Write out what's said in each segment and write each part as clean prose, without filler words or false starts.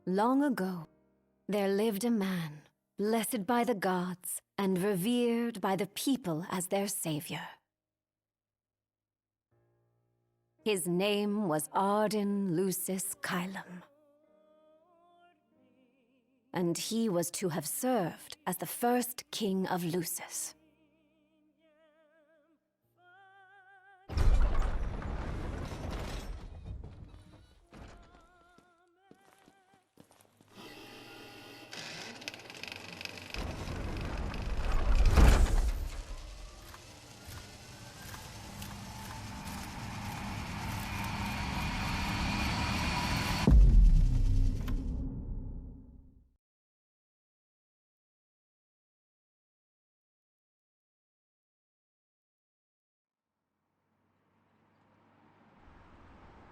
Long ago, there lived a man, blessed by the gods and revered by the people as their savior. His name was Ardyn Lucis Kylum. And he was to have served as the first king of Lucis.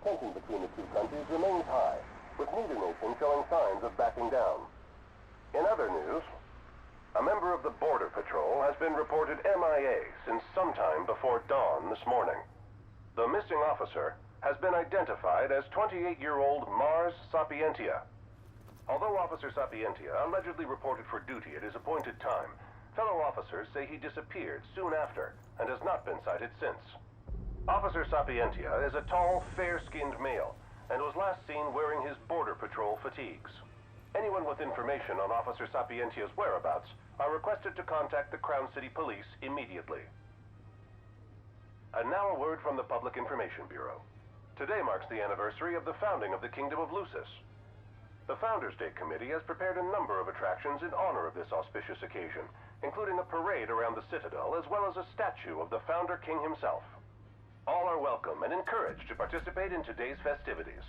Tension between the two countries remains high, with neither nation showing signs of backing down. In other news, a member of the Border Patrol has been reported MIA since sometime before dawn this morning. The missing officer has been identified as 28-year-old Mars Sapientia. Although Officer Sapientia allegedly reported for duty at his appointed time, fellow officers say he disappeared soon after and has not been sighted since. Officer Sapientia is a tall, fair-skinned male and was last seen wearing his Border Patrol fatigues. Anyone with information on Officer Sapientia's whereabouts are requested to contact the Crown City Police immediately. And now a word from the Public Information Bureau. Today marks the anniversary of the founding of the Kingdom of Lucis. The Founders' Day Committee has prepared a number of attractions in honor of this auspicious occasion, including a parade around the Citadel as well as a statue of the Founder King himself. All are welcome and encouraged to participate in today's festivities.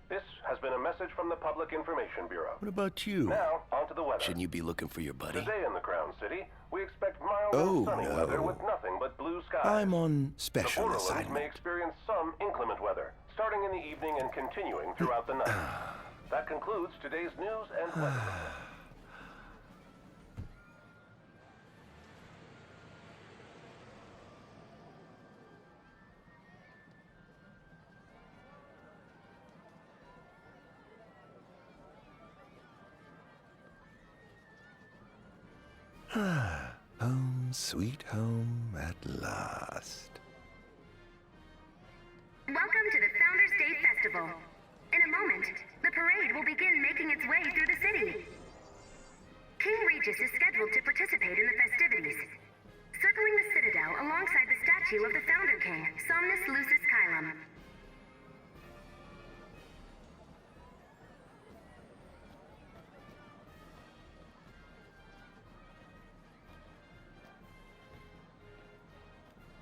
This has been a message from the Public Information Bureau. What about you? Now, on to the weather. Shouldn't you be looking for your buddy? Today in the Crown City, we expect mild and sunny weather with nothing but blue skies. I'm on special the Brotherhood assignment. may experience some inclement weather, starting in the evening and continuing throughout the night. That concludes today's news and weather. Home, sweet home at last. Welcome to the Founders' Day Festival. In a moment, the parade will begin making its way through the city. King Regis is scheduled to participate in the festivities, circling the Citadel alongside the statue of the Founder King, Somnus Lucis Kylum.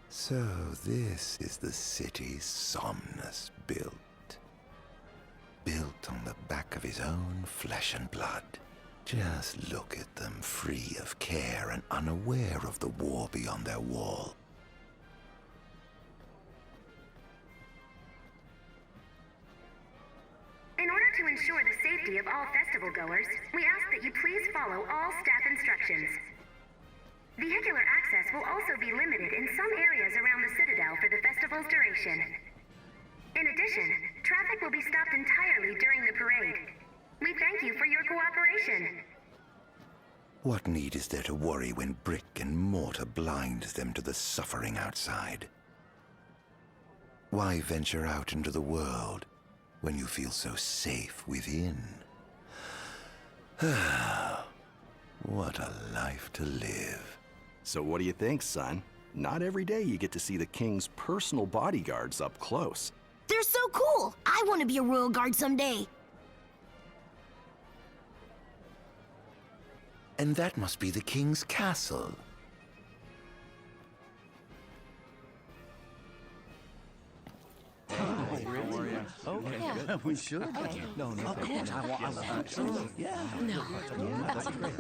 So this is the city Somnus built. Built on the back of his own flesh and blood. Just look at them, free of care and unaware of the war beyond their wall. In order to ensure the safety of all festival goers, we ask that you please follow all staff instructions. Vehicular access will also be limited in some areas around the Citadel for the festival's duration. In addition, traffic will be stopped entirely during the parade. We thank you for your cooperation. What need is there to worry when brick and mortar blinds them to the suffering outside? Why venture out into the world when you feel so safe within? What a life to live. So what do you think, son? Not every day you get to see the king's personal bodyguards up close. They're so cool! I want to be a royal guard someday. And that must be the king's castle. Okay, yeah. We should. Okay. No, of course. I love it. Yeah. No. That's great.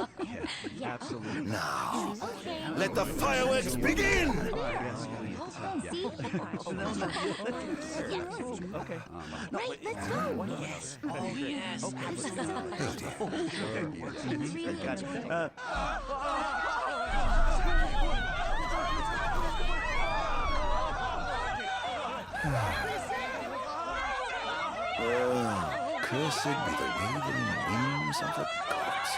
Yeah. Absolutely. Now, let the fireworks begin! Okay. Right, let's go. Yes. Oh, yes. Absolutely. It's really enjoyable. Cursed be the waving wings of the gods.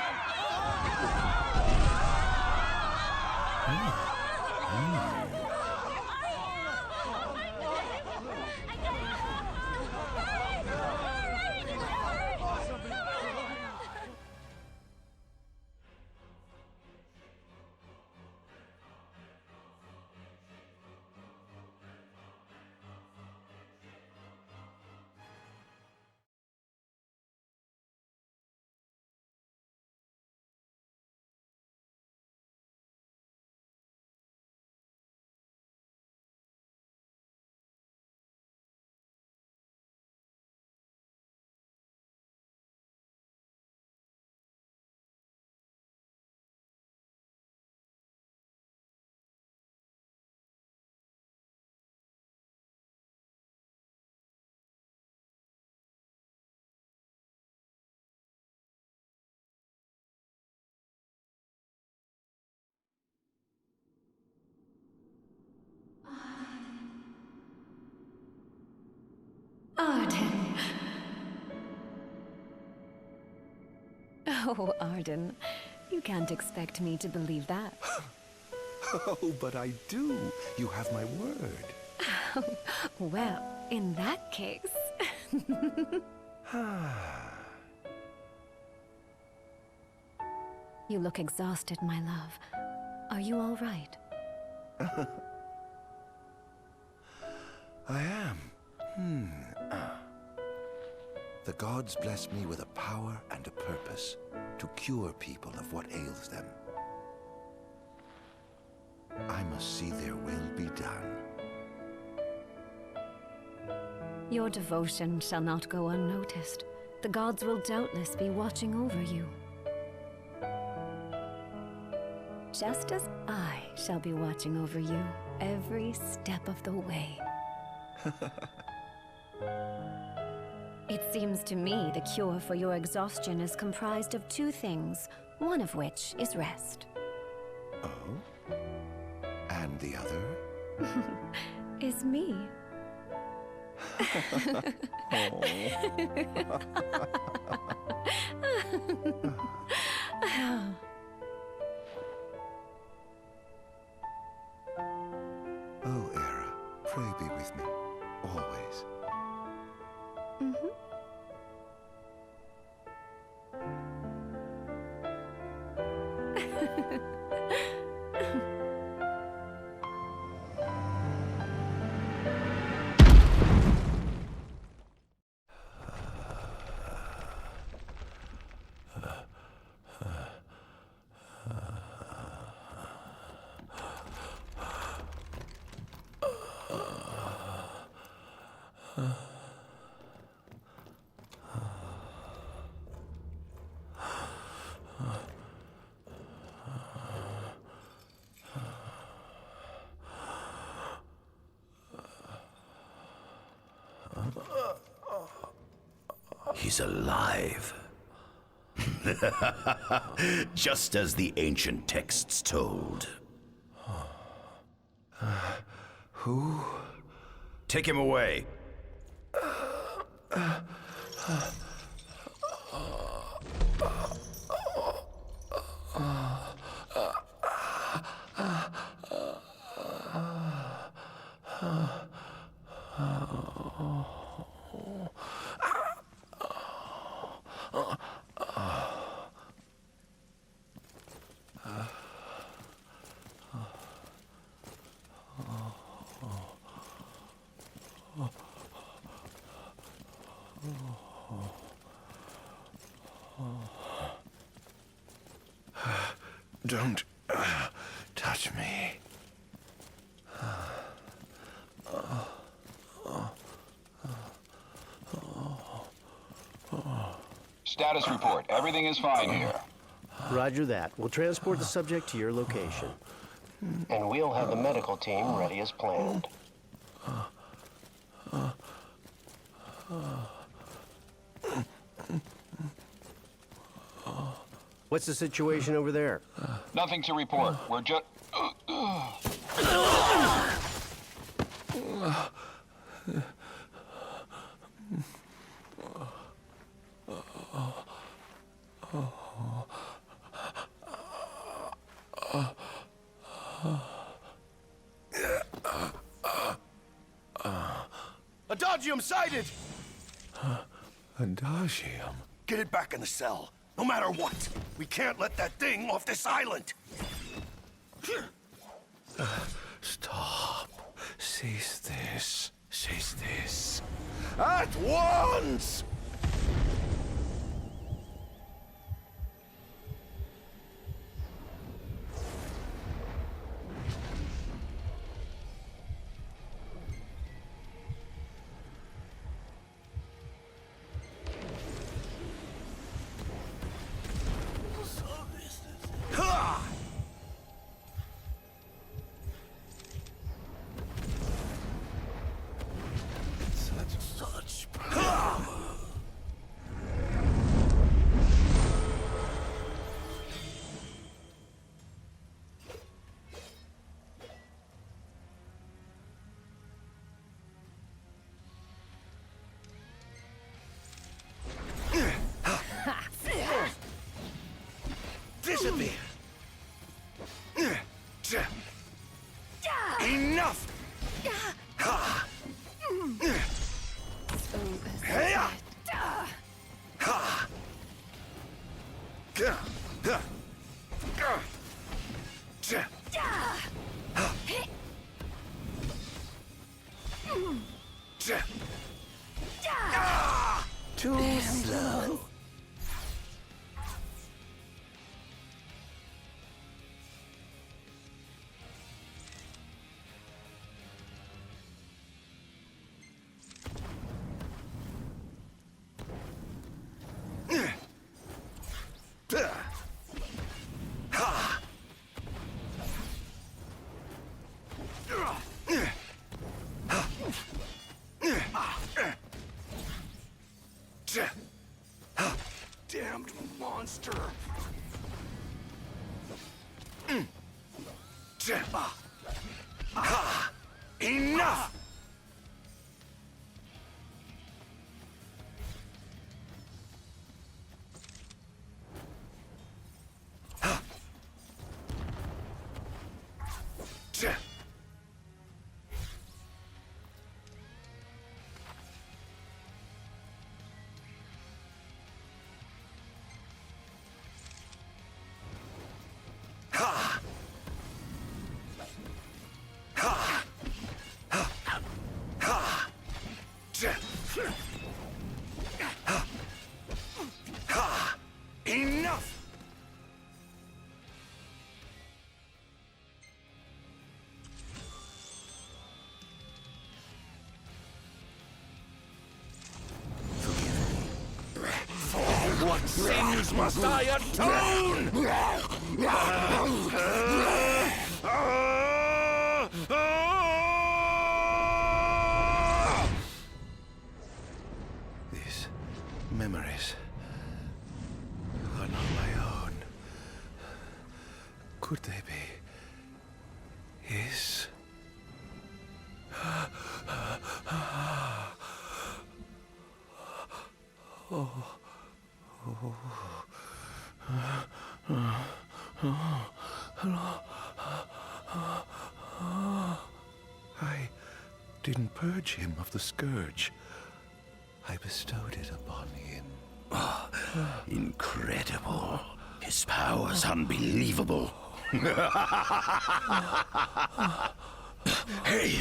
Ardyn. Oh, Ardyn. You can't expect me to believe that. Oh, but I do. You have my word. Well, in that case... You look exhausted, my love. Are you all right? I am. The gods bless me with a power and a purpose to cure people of what ails them. I must see their will be done. Your devotion shall not go unnoticed. The gods will doubtless be watching over you. Just as I shall be watching over you every step of the way. It seems to me the cure for your exhaustion is comprised of two things, one of which is rest. Oh? And the other? Is me. Oh, Era, pray be with me, always. He's alive. Just as the ancient texts told. Who? Take him away. Don't touch me. Status report. Everything is fine here. Roger that. We'll transport the subject to your location. And we'll have the medical team ready as planned. What's the situation over there? Nothing to report. We're just... Adagium sighted! Adagium? Get it back in the cell, no matter what. We can't let that thing off this island. Stop. Cease this. Cease this. At once! Disappear! Enough! Heya! Too slow. Damned monster! Enough! Enough! For what sins must I atone? These memories are not my own. Could they be his? I didn't purge him of the scourge. I bestowed it upon him. Incredible. His power's unbelievable. Hey!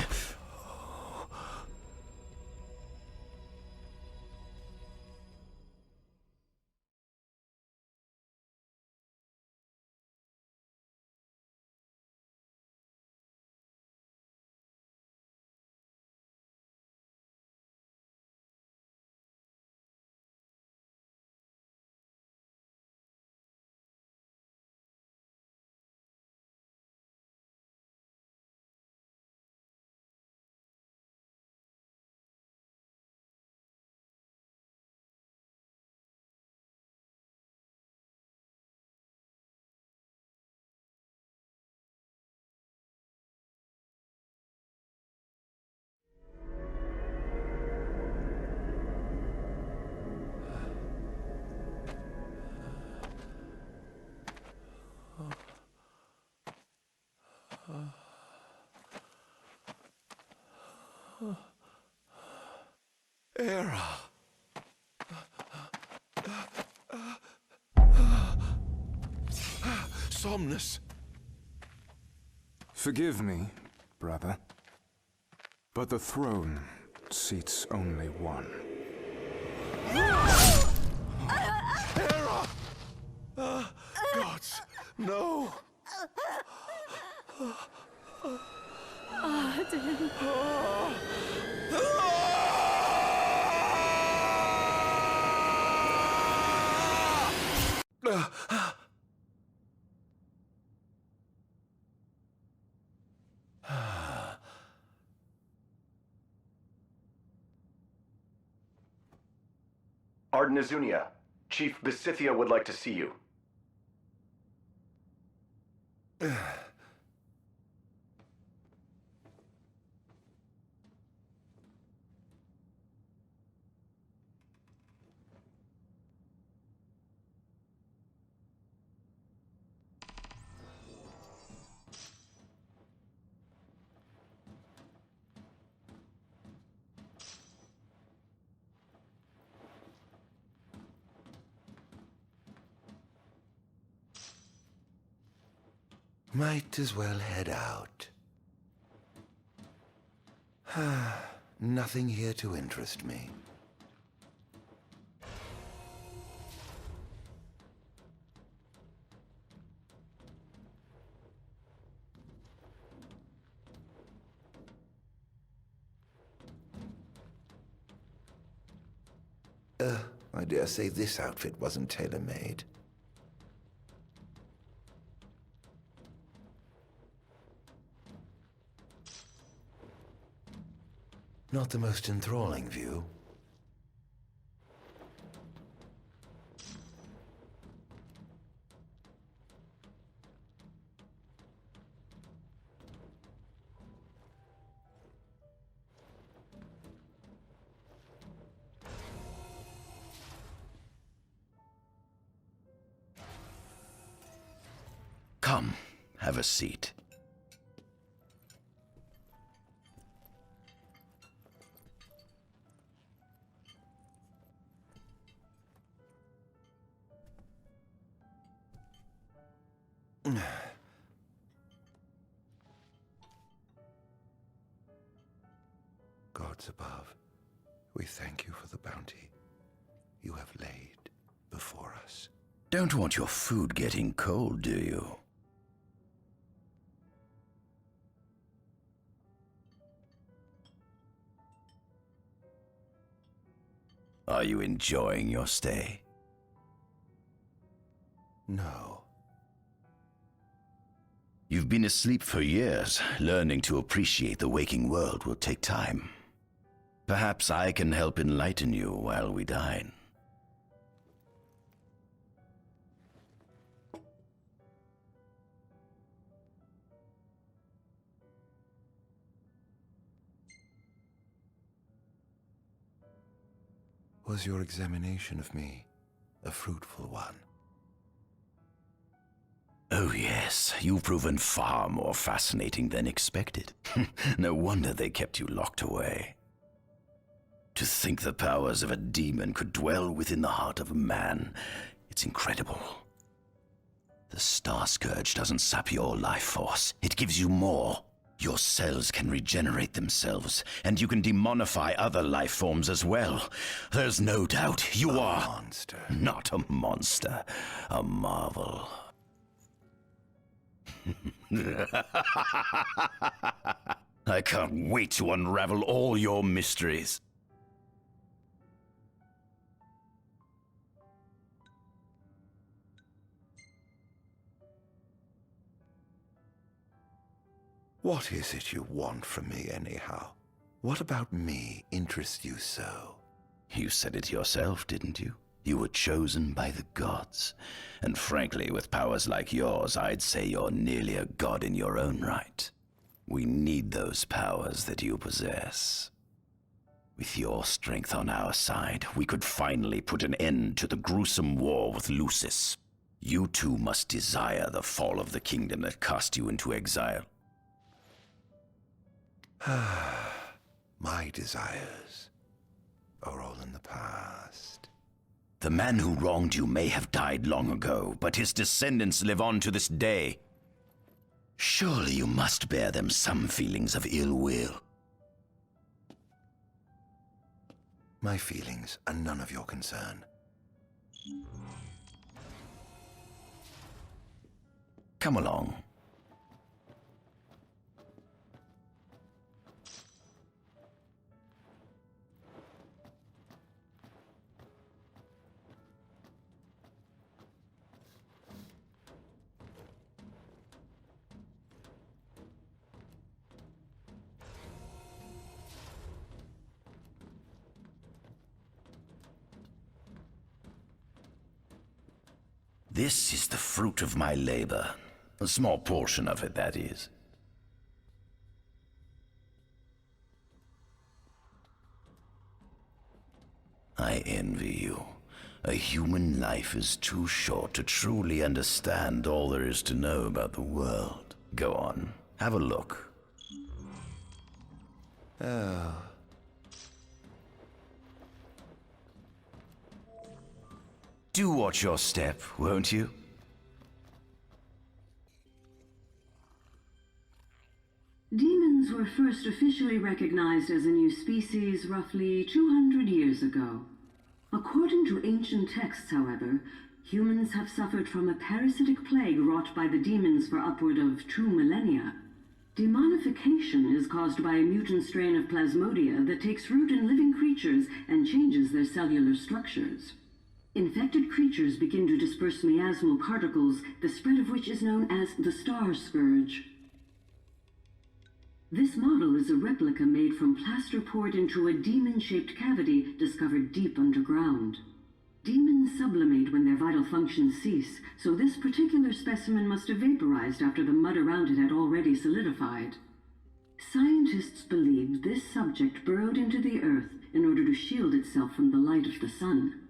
Era. Somnus. Forgive me, brother, but the throne seats only one. Era! Gods, no! Ardyn. Ardyn Azunia, Chief Besithia would like to see you. Might as well head out. Nothing here to interest me. I dare say this outfit wasn't tailor-made. Not the most enthralling view. Come, have a seat. Gods above, we thank you for the bounty you have laid before us. Don't want your food getting cold, do you? Are you enjoying your stay? No. You've been asleep for years. Learning to appreciate the waking world will take time. Perhaps I can help enlighten you while we dine. Was your examination of me a fruitful one? Oh yes, you've proven far more fascinating than expected. No wonder they kept you locked away. To think the powers of a demon could dwell within the heart of a man, it's incredible. The Star Scourge doesn't sap your life force, it gives you more. Your cells can regenerate themselves, and you can demonify other life forms as well. There's no doubt you are... A monster. Not a monster, a marvel. I can't wait to unravel all your mysteries. What is it you want from me, anyhow? What about me interests you so? You said it yourself, didn't you? You were chosen by the gods. And frankly, with powers like yours, I'd say you're nearly a god in your own right. We need those powers that you possess. With your strength on our side, we could finally put an end to the gruesome war with Lucis. You too must desire the fall of the kingdom that cast you into exile. My desires are all in the past. The man who wronged you may have died long ago, but his descendants live on to this day. Surely you must bear them some feelings of ill will. My feelings are none of your concern. Come along. This is the fruit of my labor. A small portion of it, that is. I envy you. A human life is too short to truly understand all there is to know about the world. Go on, have a look. Oh. Do watch your step, won't you? Demons were first officially recognized as a new species roughly 200 years ago. According to ancient texts, however, humans have suffered from a parasitic plague wrought by the demons for upward of 2 millennia. Demonification is caused by a mutant strain of plasmodia that takes root in living creatures and changes their cellular structures. Infected creatures begin to disperse miasmal particles, the spread of which is known as the Star Scourge. This model is a replica made from plaster poured into a demon-shaped cavity discovered deep underground. Demons sublimate when their vital functions cease, so this particular specimen must have vaporized after the mud around it had already solidified. Scientists believed this subject burrowed into the earth in order to shield itself from the light of the sun.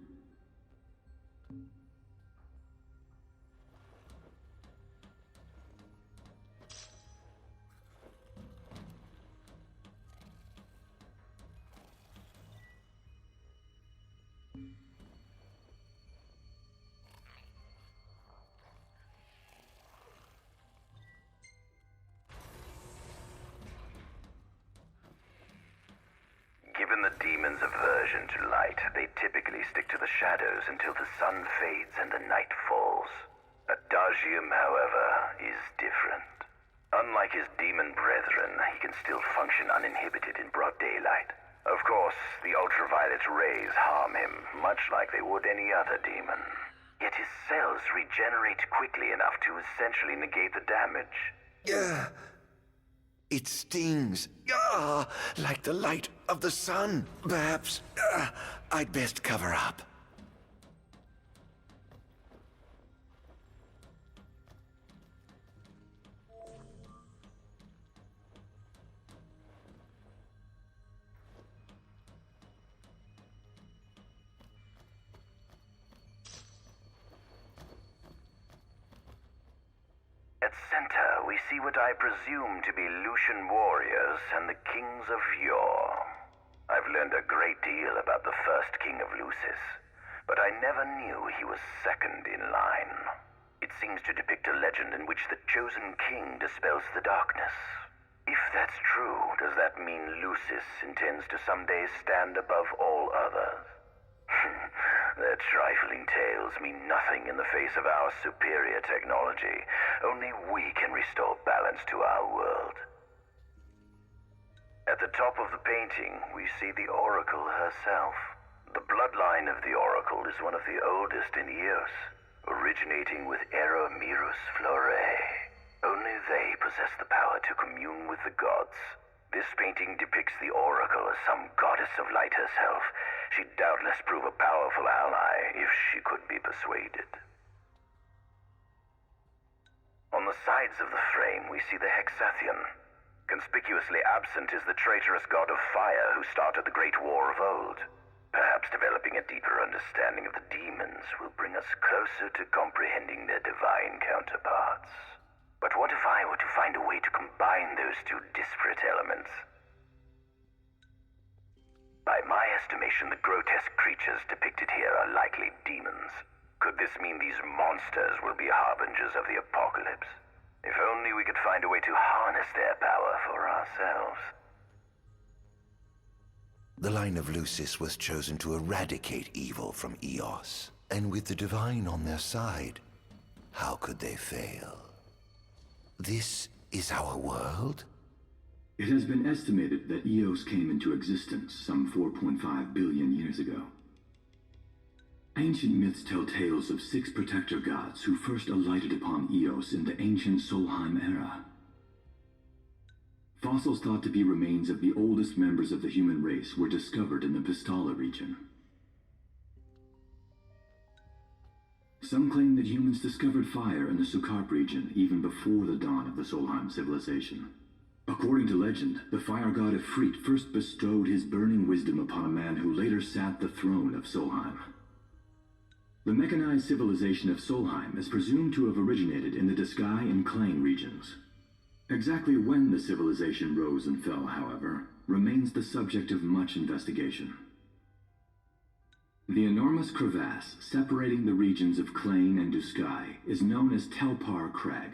Given the demon's aversion to light, they typically stick to the shadows until the sun fades and the night falls. Adagium, however, is different. Unlike his demon brethren, he can still function uninhibited in broad daylight. Of course, the ultraviolet rays harm him, much like they would any other demon. Yet his cells regenerate quickly enough to essentially negate the damage. It stings. Like the light of the sun. Perhaps I'd best cover up. At center, we see what I presume to be Lucian warriors and the kings of yore. I've learned a great deal about the first king of Lucis, but I never knew he was second in line. It seems to depict a legend in which the chosen king dispels the darkness. If that's true, does that mean Lucis intends to someday stand above all others? Their trifling tales mean nothing in the face of our superior technology. Only we can restore balance to our world. At the top of the painting, we see the Oracle herself. The bloodline of the Oracle is one of the oldest in Eos, originating with Eromirus Flore. Only they possess the power to commune with the gods. This painting depicts the Oracle as some goddess of light herself. She'd doubtless prove a powerful ally if she could be persuaded. On the sides of the frame, we see the Hexathian. Conspicuously absent is the traitorous god of fire who started the Great War of old. Perhaps developing a deeper understanding of the demons will bring us closer to comprehending their divine counterparts. But what if I were to find a way to combine those two disparate elements? By my estimation, the grotesque creatures depicted here are likely demons. Could this mean these monsters will be harbingers of the apocalypse? If only we could find a way to harness their power for ourselves. The line of Lucis was chosen to eradicate evil from Eos, and with the divine on their side, how could they fail? This is our world? It has been estimated that Eos came into existence some 4.5 billion years ago. Ancient myths tell tales of 6 protector gods who first alighted upon Eos in the ancient Solheim era. Fossils thought to be remains of the oldest members of the human race were discovered in the Pistala region. Some claim that humans discovered fire in the Sukarp region even before the dawn of the Solheim civilization. According to legend, the fire god Ifrit first bestowed his burning wisdom upon a man who later sat the throne of Solheim. The mechanized civilization of Solheim is presumed to have originated in the Diskai and Klang regions. Exactly when the civilization rose and fell, however, remains the subject of much investigation. The enormous crevasse separating the regions of Klang and Duskai is known as Telpar Crag.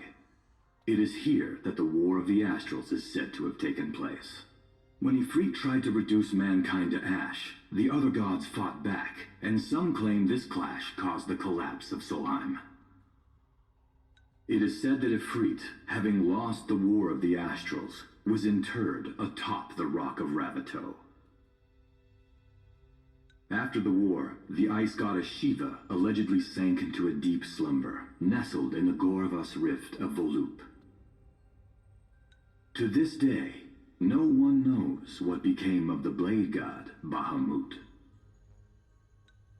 It is here that the War of the Astrals is said to have taken place. When Ifrit tried to reduce mankind to ash, the other gods fought back, and some claim this clash caused the collapse of Solheim. It is said that Ifrit, having lost the War of the Astrals, was interred atop the Rock of Ravito. After the war, the ice goddess Shiva allegedly sank into a deep slumber, nestled in the Goravas rift of Volup. To this day, no one knows what became of the blade god Bahamut.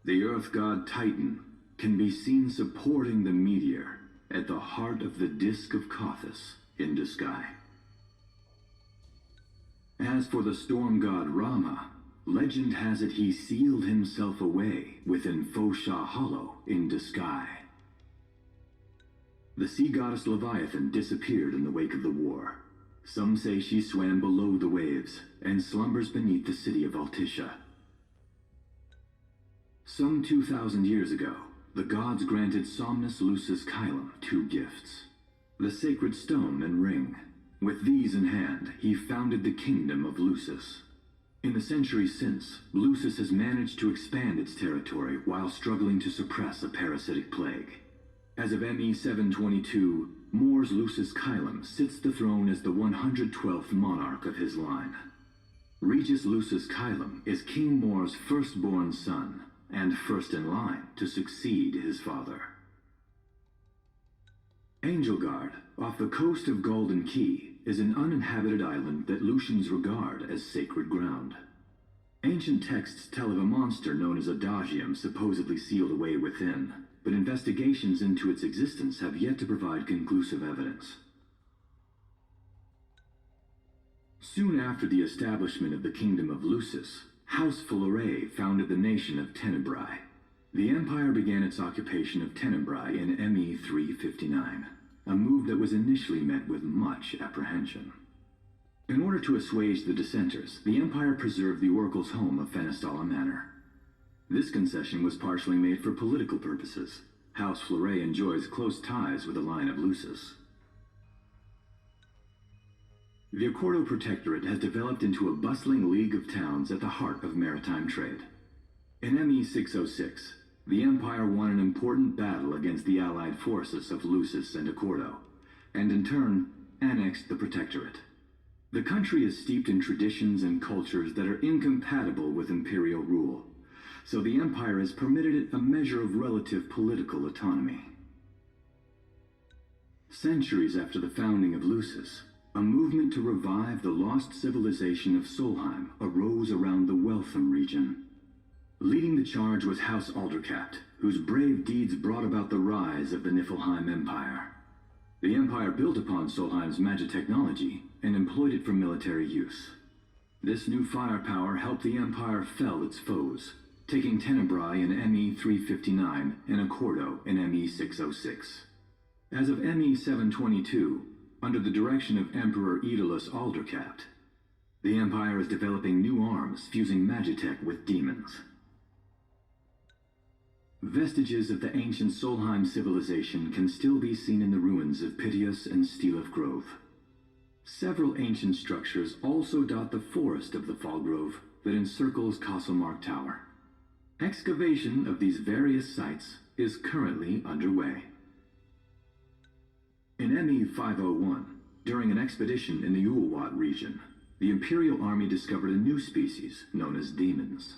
The earth god Titan can be seen supporting the meteor at the heart of the Disk of Kothis in Duskai. As for the storm god Rama, legend has it he sealed himself away within Fosha Hollow in Duskai. The sea goddess Leviathan disappeared in the wake of the war. Some say she swam below the waves and slumbers beneath the city of Altisha. Some 2,000 years ago, the gods granted Somnus Lucis Kylum 2 gifts: the sacred stone and ring. With these in hand, he founded the kingdom of Lucis. In the centuries since, Lucis has managed to expand its territory while struggling to suppress a parasitic plague. As of ME 722, Mor's Lucis Kylum sits the throne as the 112th monarch of his line. Regis Lucis Kylum is King Mor's firstborn son, and first in line to succeed his father. Angelgard, off the coast of Golden Key, is an uninhabited island that Lucians regard as sacred ground. Ancient texts tell of a monster known as Adagium supposedly sealed away within, but investigations into its existence have yet to provide conclusive evidence. Soon after the establishment of the Kingdom of Lucis, House Fleuret founded the nation of Tenebrae. The empire began its occupation of Tenebrae in ME 359, a move that was initially met with much apprehension. In order to assuage the dissenters, the empire preserved the oracle's home of Fenestala Manor. This concession was partially made for political purposes. House Fleuret enjoys close ties with the line of Lucis. The Accordo Protectorate has developed into a bustling league of towns at the heart of maritime trade. In ME 606, the Empire won an important battle against the allied forces of Lucis and Accordo, and in turn, annexed the Protectorate. The country is steeped in traditions and cultures that are incompatible with imperial rule, so the Empire has permitted it a measure of relative political autonomy. Centuries after the founding of Lucis, a movement to revive the lost civilization of Solheim arose around the Weltham region. Leading the charge was House Aldercapt, whose brave deeds brought about the rise of the Niflheim Empire. The Empire built upon Solheim's magic technology and employed it for military use. This new firepower helped the Empire fell its foes, taking Tenebrae in ME 359 and Accordo in ME 606. As of ME 722, under the direction of Emperor Aedalus Aldercapt, The Empire is developing new arms, fusing magitech with demons. Vestiges of the ancient Solheim civilization can still be seen in the ruins of Piteous and Steelif Grove. Several ancient structures also dot the forest of the Fallgrove that encircles Castlemark Tower. Excavation of these various sites is currently underway. In ME-501, during an expedition in the Ulwat region, the Imperial Army discovered a new species known as demons.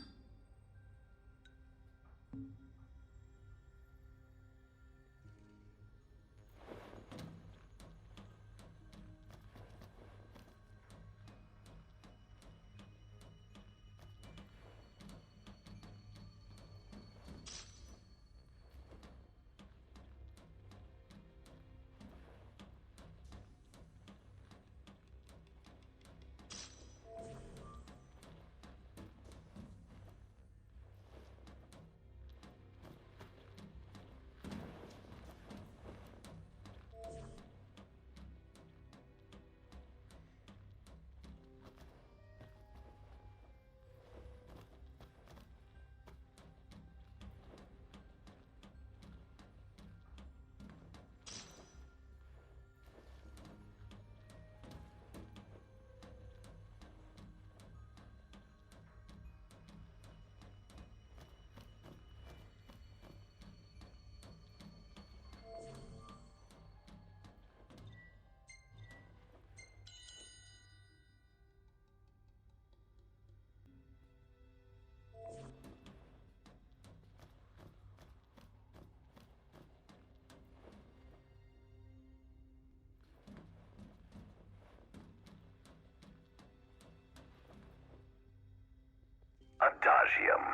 Adagium.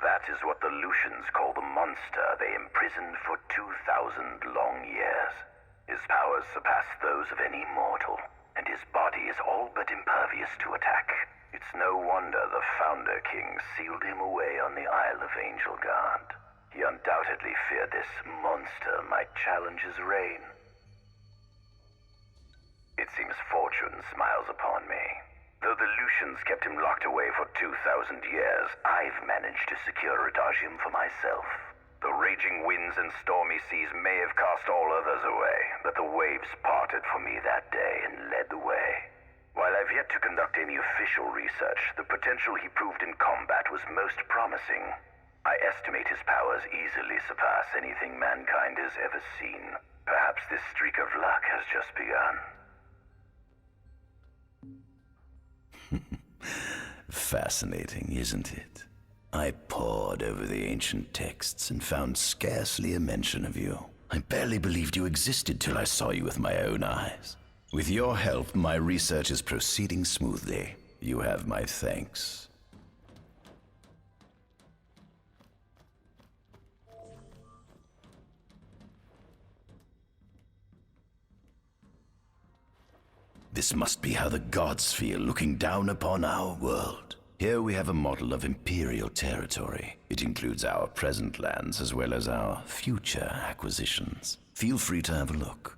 That is what the Lucians call the monster they imprisoned for 2,000 long years. His powers surpass those of any mortal, and his body is all but impervious to attack. It's no wonder the Founder King sealed him away on the Isle of Angel Guard. He undoubtedly feared this monster might challenge his reign. It seems fortune smiles upon me. Though the Lucians kept him locked away for 2,000 years, I've managed to secure Adagium for myself. The raging winds and stormy seas may have cast all others away, but the waves parted for me that day and led the way. While I've yet to conduct any official research, the potential he proved in combat was most promising. I estimate his powers easily surpass anything mankind has ever seen. Perhaps this streak of luck has just begun. Fascinating, isn't it? I pored over the ancient texts and found scarcely a mention of you. I barely believed you existed till I saw you with my own eyes. With your help, my research is proceeding smoothly. You have my thanks. This must be how the gods feel looking down upon our world. Here we have a model of imperial territory. It includes our present lands as well as our future acquisitions. Feel free to have a look.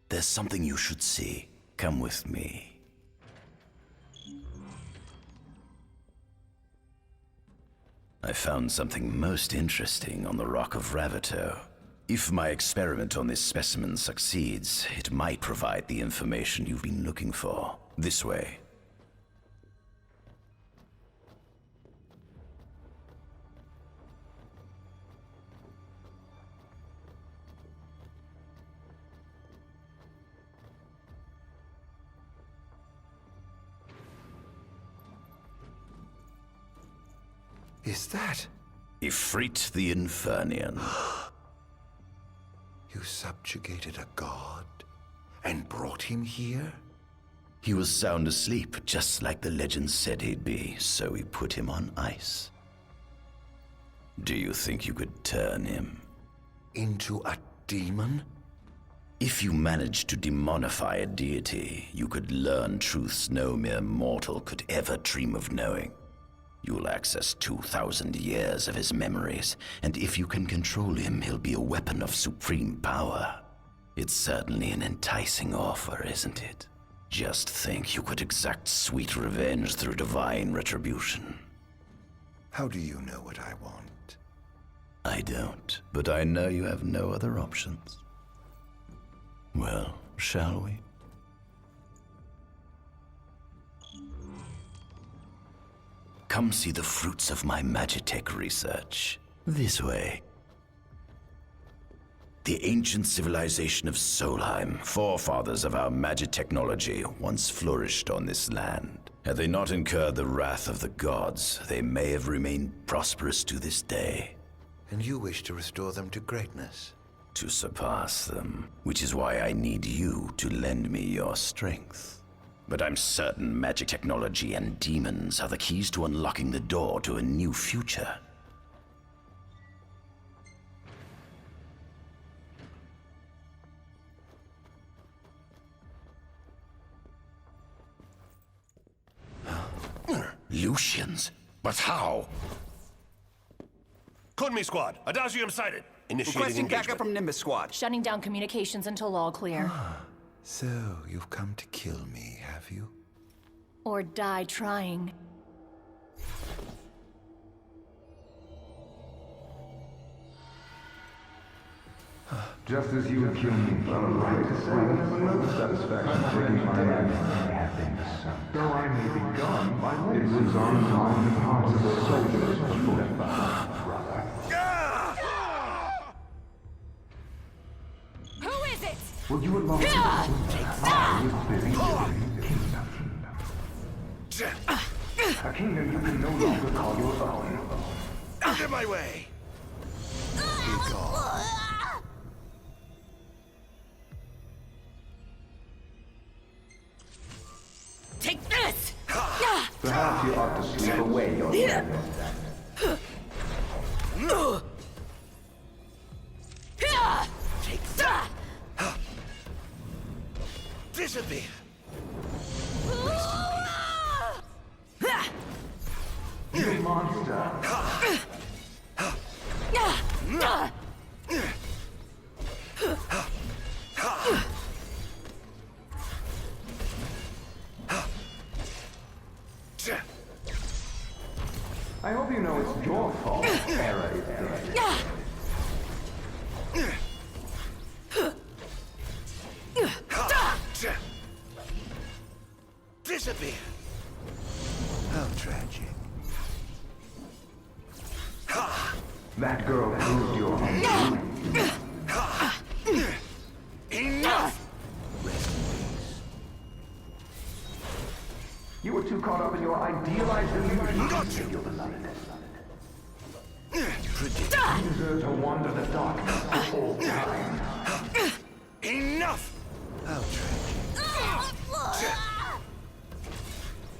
There's something you should see. Come with me. I found something most interesting on the Rock of Ravito. If my experiment on this specimen succeeds, it might provide the information you've been looking for. This way. Is that? Ifrit the Infernian. You subjugated a god and brought him here? He was sound asleep, just like the legend said he'd be, so we put him on ice. Do you think you could turn him into a demon? If you managed to demonify a deity, you could learn truths no mere mortal could ever dream of knowing. You'll access 2,000 years of his memories, and if you can control him, he'll be a weapon of supreme power. It's certainly an enticing offer, isn't it? Just think you could exact sweet revenge through divine retribution. How do you know what I want? I don't, but I know you have no other options. Well, shall we? Come see the fruits of my Magitech research. This way. The ancient civilization of Solheim, forefathers of our Magitechnology, once flourished on this land. Had they not incurred the wrath of the gods, they may have remained prosperous to this day. And you wish to restore them to greatness? To surpass them, which is why I need you to lend me your strength. But I'm certain magic technology and demons are the keys to unlocking the door to a new future. Lucians? But how? Kunmi Squad, Adagium sighted. Initiating Requesting engagement. backup from Nimbus Squad. Shutting down communications until all clear. So, you've come to kill me, have you? Or die trying. Just as you would kill me from a right, I have no satisfaction taking my life. Though I may be gone, my life lives on in the hearts of the soldiers you left behind, brother. Who is it? Will you allow me to I was busy building kingdom. A kingdom you can no longer call your own. Out of my way! Be gone. Take this! Perhaps you ought to sleep away your day. Take that! Disappear! You monster! I hope you know it's your fault. Era is dead. Disappear! How tragic. That girl proved your undoing. Enough! Rest in peace. You were too caught up in your idealized illusion. Got you! Your beloved. Predict. You deserve to wander the darkness for all time. Enough! How tragic.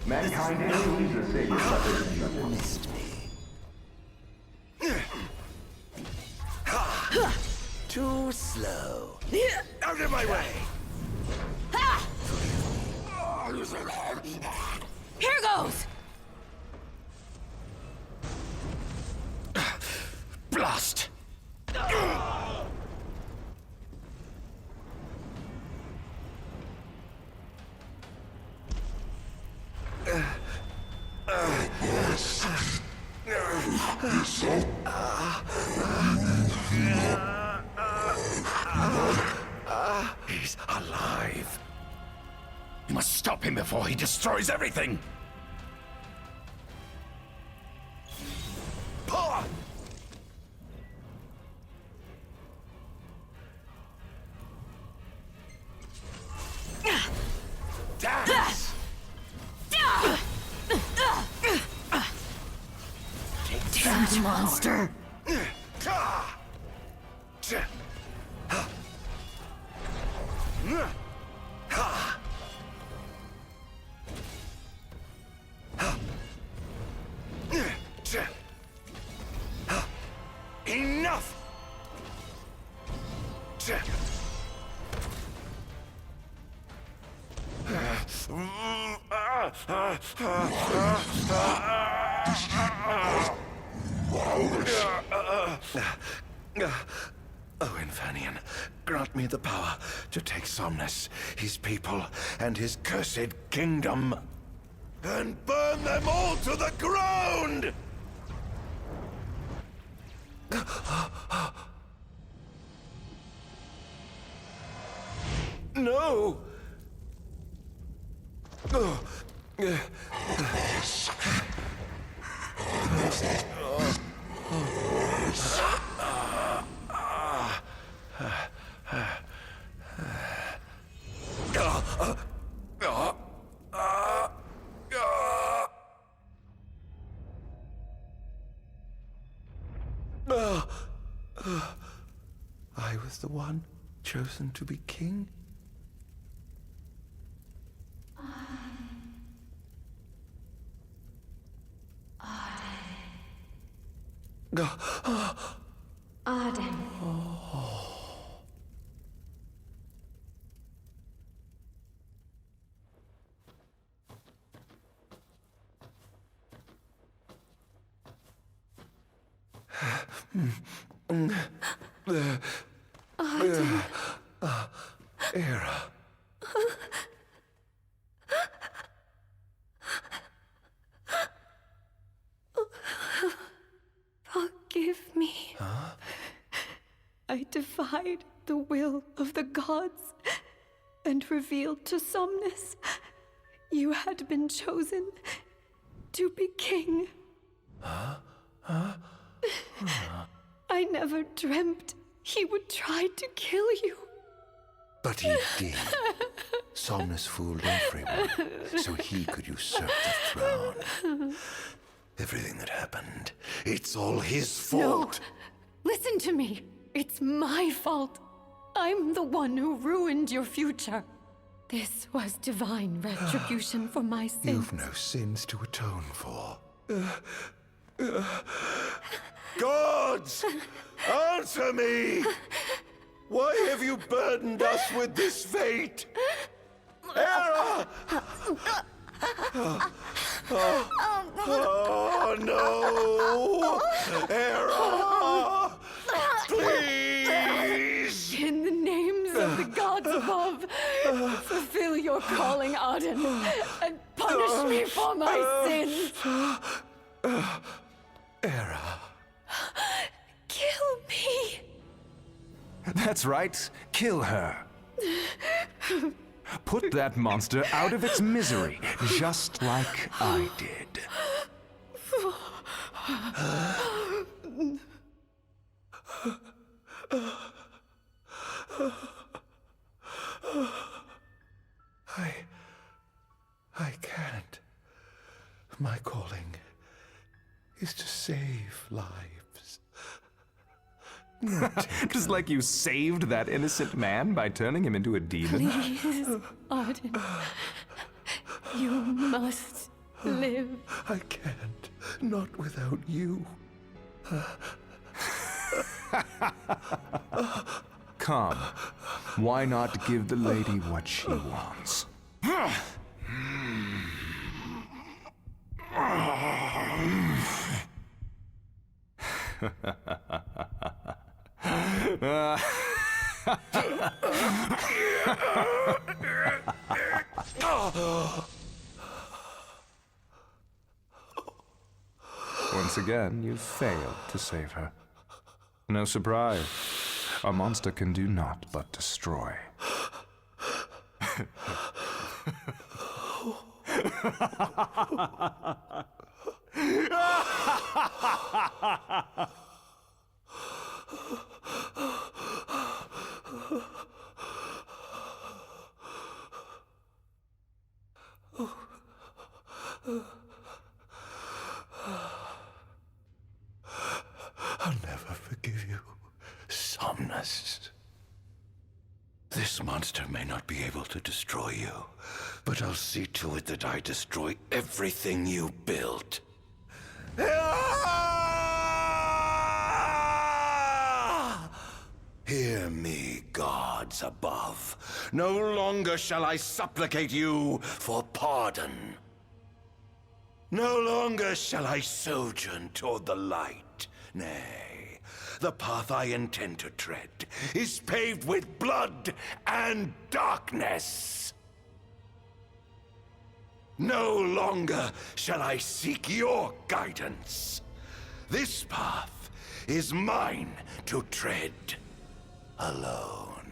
Mankind ain't easy to save yourself. You missed me. Too slow. Out of my way! Here goes! Blast! He's alive. You must stop him before he destroys everything. Pull! Dance! Damned monster! Enough! Oh, Infanian, grant me the power to take Somnus, his people, and his cursed kingdom, and burn them all to the ground! No! I was the one chosen to be king? Ardyn. Era. Forgive me. Huh? I defied the will of the gods and revealed to Somnus you had been chosen to be king. Huh? I never dreamt he would try to kill you. But he did. Somnus fooled everyone, so he could usurp the throne. Everything that happened, it's all his fault. No! Listen to me. It's my fault. I'm the one who ruined your future. This was divine retribution for my sins. You've no sins to atone for. Gods! Answer me! Why have you burdened us with this fate? Era! Oh no! Era! Please! In the names of the gods above, fulfill your calling, Ardyn, and punish me for my sins! Era. Kill me! That's right. Kill her. Put that monster out of its misery, just like I did. I can't. My calling is to save lives. Just like you saved that innocent man by turning him into a demon? Please, Ardyn. You must live. I can't. Not without you. Come. Why not give the lady what she wants? Once again, you've failed to save her. No surprise. A monster can do naught but destroy. I'll never forgive you, Somnus. This monster may not be able to destroy you, but I'll see to it that I destroy everything you built. Hear me, gods above. No longer shall I supplicate you for pardon. No longer shall I sojourn toward the light. Nay, the path I intend to tread is paved with blood and darkness. No longer shall I seek your guidance. This path is mine to tread alone.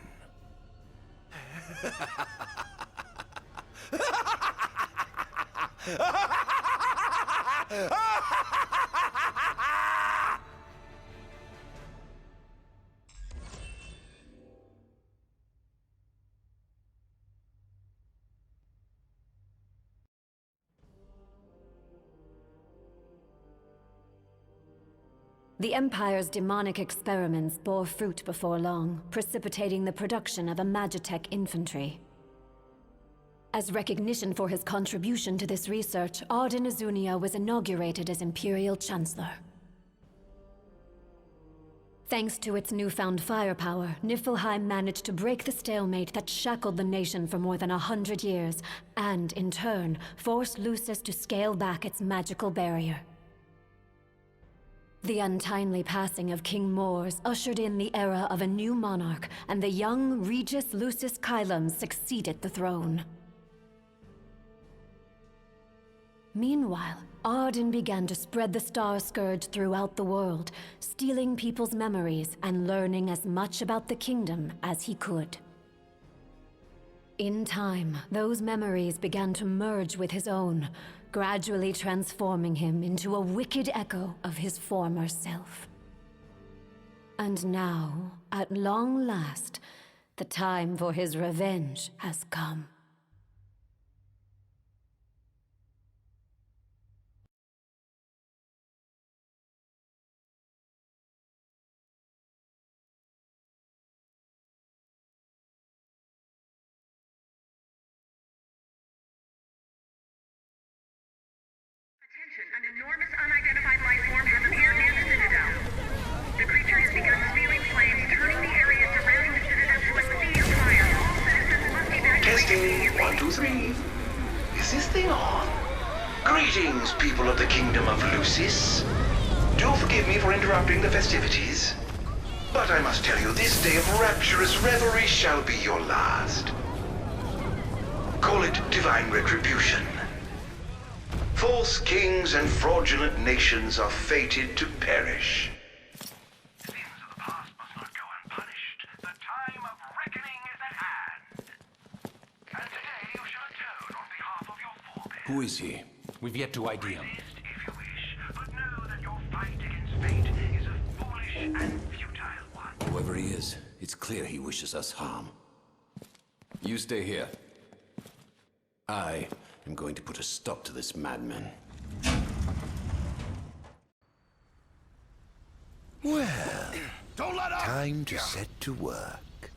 The Empire's demonic experiments bore fruit before long, precipitating the production of a Magitech infantry. As recognition for his contribution to this research, Ardyn Azunia was inaugurated as Imperial Chancellor. Thanks to its newfound firepower, Niflheim managed to break the stalemate that shackled the nation for more than 100 years, and, in turn, forced Lucis to scale back its magical barrier. The untimely passing of King Mors ushered in the era of a new monarch, and the young Regis Lucis Kylum succeeded the throne. Meanwhile, Ardyn began to spread the Star Scourge throughout the world, stealing people's memories and learning as much about the kingdom as he could. In time, those memories began to merge with his own, gradually transforming him into a wicked echo of his former self. And now, at long last, the time for his revenge has come. An enormous unidentified life form has appeared near the Citadel. The creature has begun spewing flames, turning the area surrounding the Citadel to a sea of fire. All citizens must evacuate Testing, immediately. 1, 2, 3. Is this thing on? Greetings, people of the Kingdom of Lucis. Do forgive me for interrupting the festivities, but I must tell you, this day of rapturous revelry shall be your last. Call it divine retribution. False kings and fraudulent nations are fated to perish. Sins of the past must not go unpunished. The time of reckoning is at hand. And today you shall atone on behalf of your forebears. Who is he? We've yet to ID him. Resist if you wish, but know that your fight against fate is a foolish and futile one. Whoever he is, it's clear he wishes us harm. You stay here. I am going to put a stop to this madman. Well, time to set to work.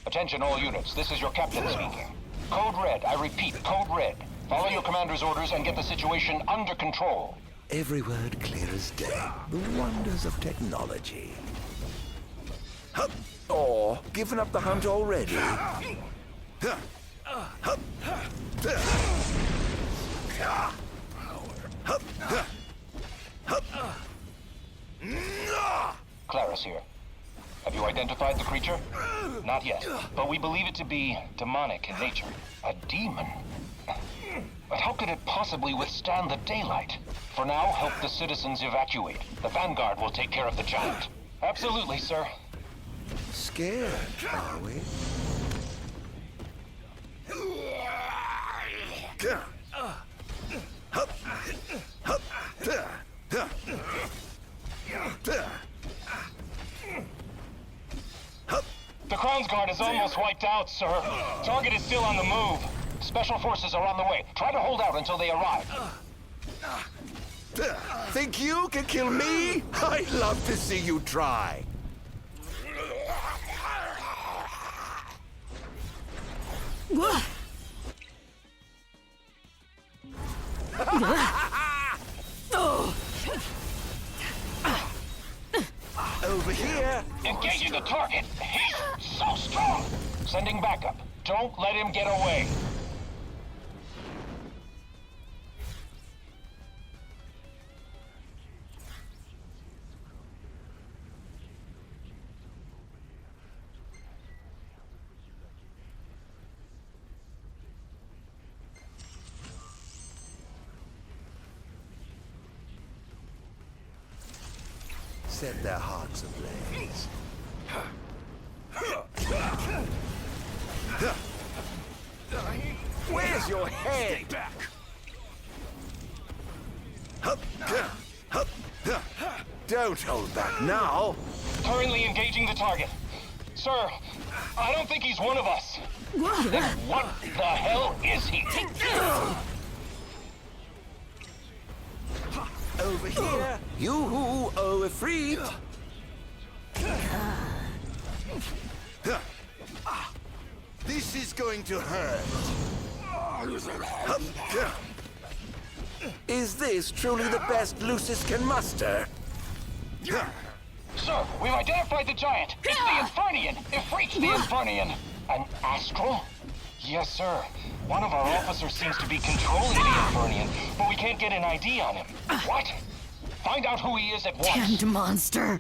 Attention all units, this is your captain speaking. Code Red, I repeat, Code Red. Follow your commander's orders and get the situation under control. Every word clear as day. The wonders of technology. Hup! Or given up the hunt already? Claris here. Have you identified the creature? Not yet, but we believe it to be demonic in nature. A demon? But how could it possibly withstand the daylight? For now, help the citizens evacuate. The Vanguard will take care of the giant. Absolutely, sir. Scared, are we? The Crown's Guard is almost wiped out, sir. Target is still on the move. Special forces are on the way. Try to hold out until they arrive. Think you can kill me? I'd love to see you try. Over here. Engaging the target. He's so strong. Sending backup. Don't let him get away. Set their hearts ablaze. Where's your head? Stay back. Don't hold back now. Currently engaging the target. Sir, I don't think he's one of us. Then what the hell is he? Over here. You who owe a free. This is going to hurt. Is this truly the best Lucis can muster? Sir, we've identified the giant. It's the Infernian. Ifrit the Infernian. An Astral? Yes, sir. One of our officers seems to be controlling the Infernian, but we can't get an ID on him. What? Find out who he is at once. Damned monster.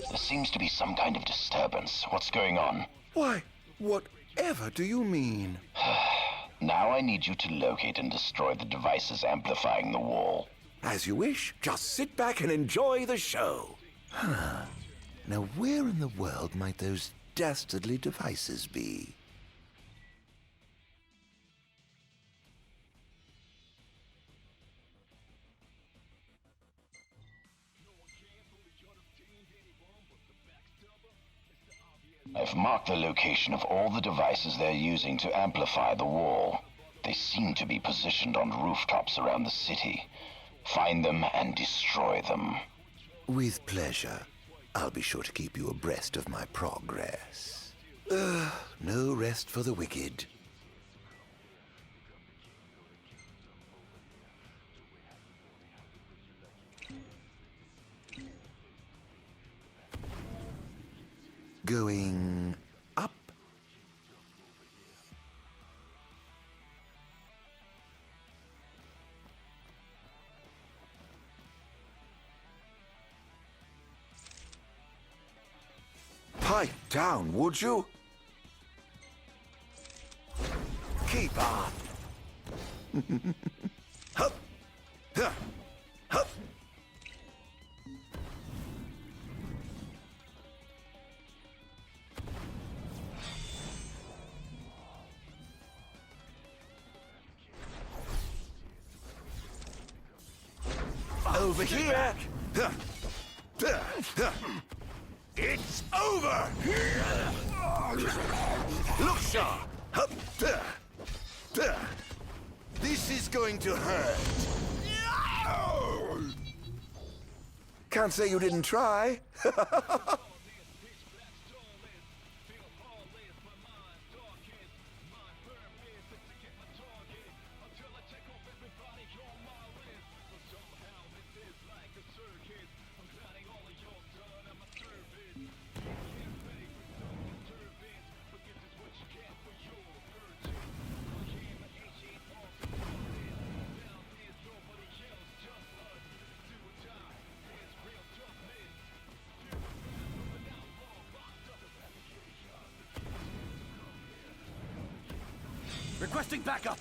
There seems to be some kind of disturbance. What's going on? Why, whatever do you mean? Now I need you to locate and destroy the devices amplifying the wall. As you wish. Just sit back and enjoy the show. Now, where in the world might those dastardly devices be? I've marked the location of all the devices they're using to amplify the wall. They seem to be positioned on rooftops around the city. Find them and destroy them. With pleasure. I'll be sure to keep you abreast of my progress. No rest for the wicked. Going up. Pipe down, would you? Keep on. Hup. Hup. Hup. Over here. It's over. Look sharp. This is going to hurt. Can't say you didn't try. Requesting backup.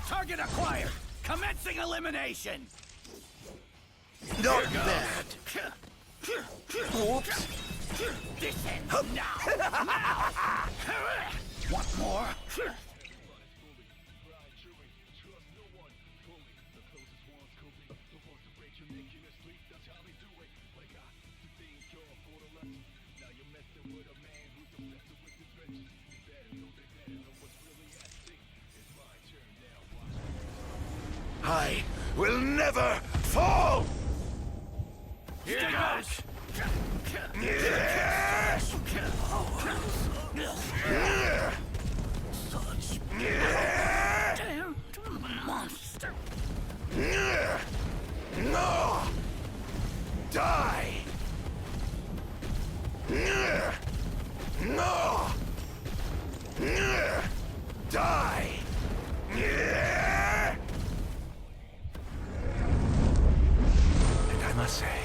Target acquired. Commencing elimination. Not bad. Oops. This ends now. Want more? I will never fall! Here goes! Yes! Such damned monster! Die! And I must say,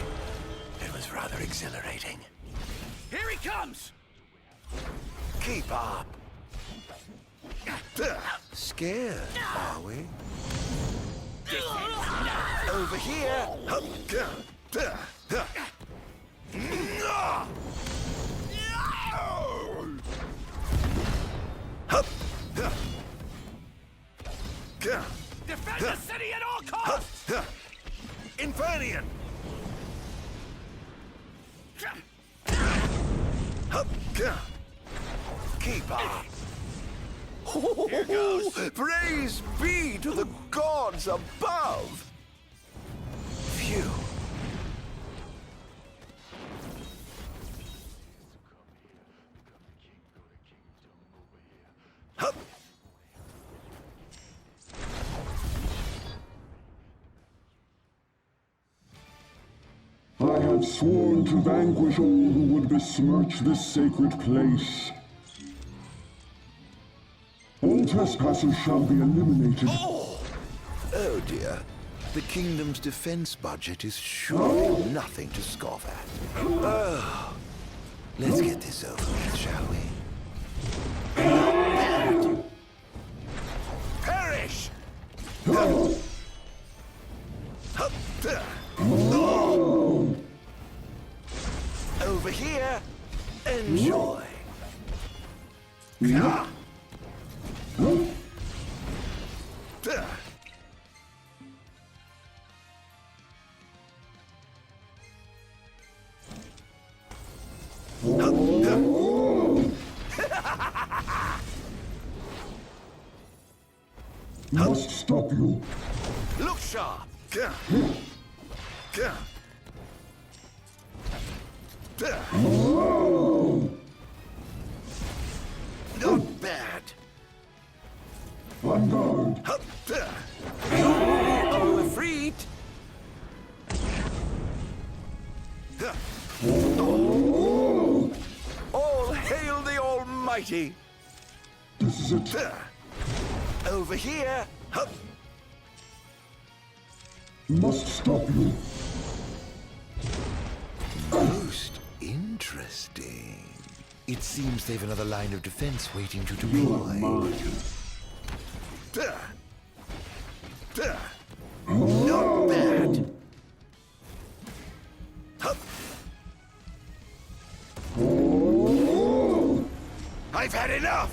it was rather exhilarating. Here he comes! Keep up. Scared, are we? Over here! Defend the city at all costs! Infernian! Keep up. Here goes. Praise be to the gods above! Phew. Hup. I have sworn to vanquish all who would besmirch this sacred place. All trespassers shall be eliminated. Oh dear. The kingdom's defense budget is surely nothing to scoff at. Oh. Let's get this over with, shall we? Perish! Over here. Enjoy. Must stop you. Look sharp! Not bad. On guard. All afraid. All hail the Almighty. This is it. Over here. Must stop you. Most interesting. It seems they've another line of defense waiting to deploy. Not bad. I've had enough!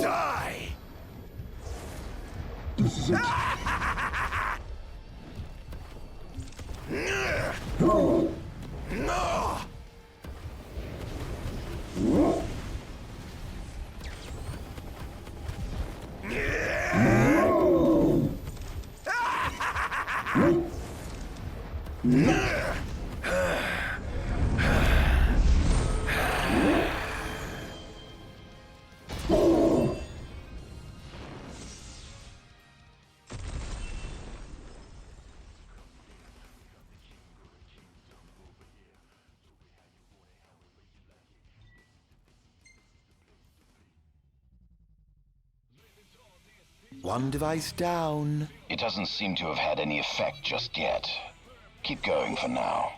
Die! This is it. One device down. It doesn't seem to have had any effect just yet. Keep going for now.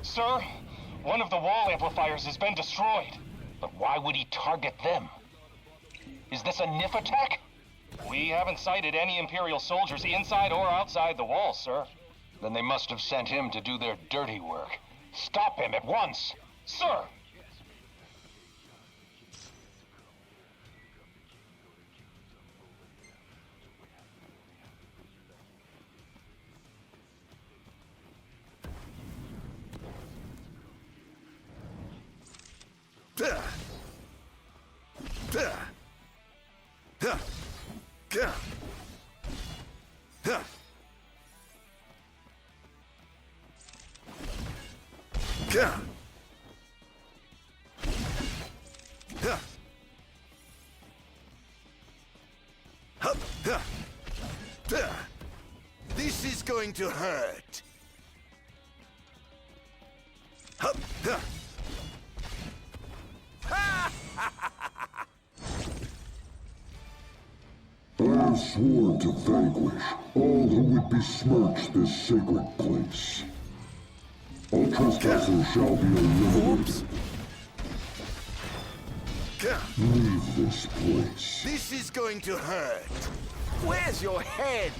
Sir, one of the wall amplifiers has been destroyed. But why would he target them? Is this a NIF attack? We haven't sighted any Imperial soldiers inside or outside the walls, sir. Then they must have sent him to do their dirty work. Stop him at once, sir! This is going to hurt. I have sworn to vanquish all who would besmirch this sacred place. All trespassers shall be eliminated. Leave this place. This is going to hurt. Where's your head?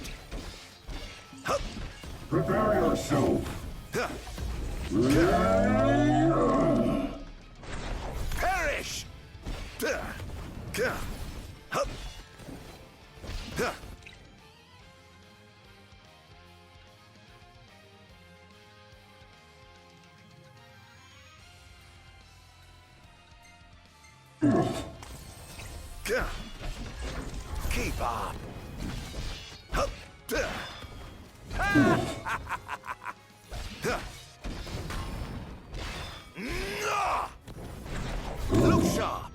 Prepare yourself. Perish! Keep up. Look sharp.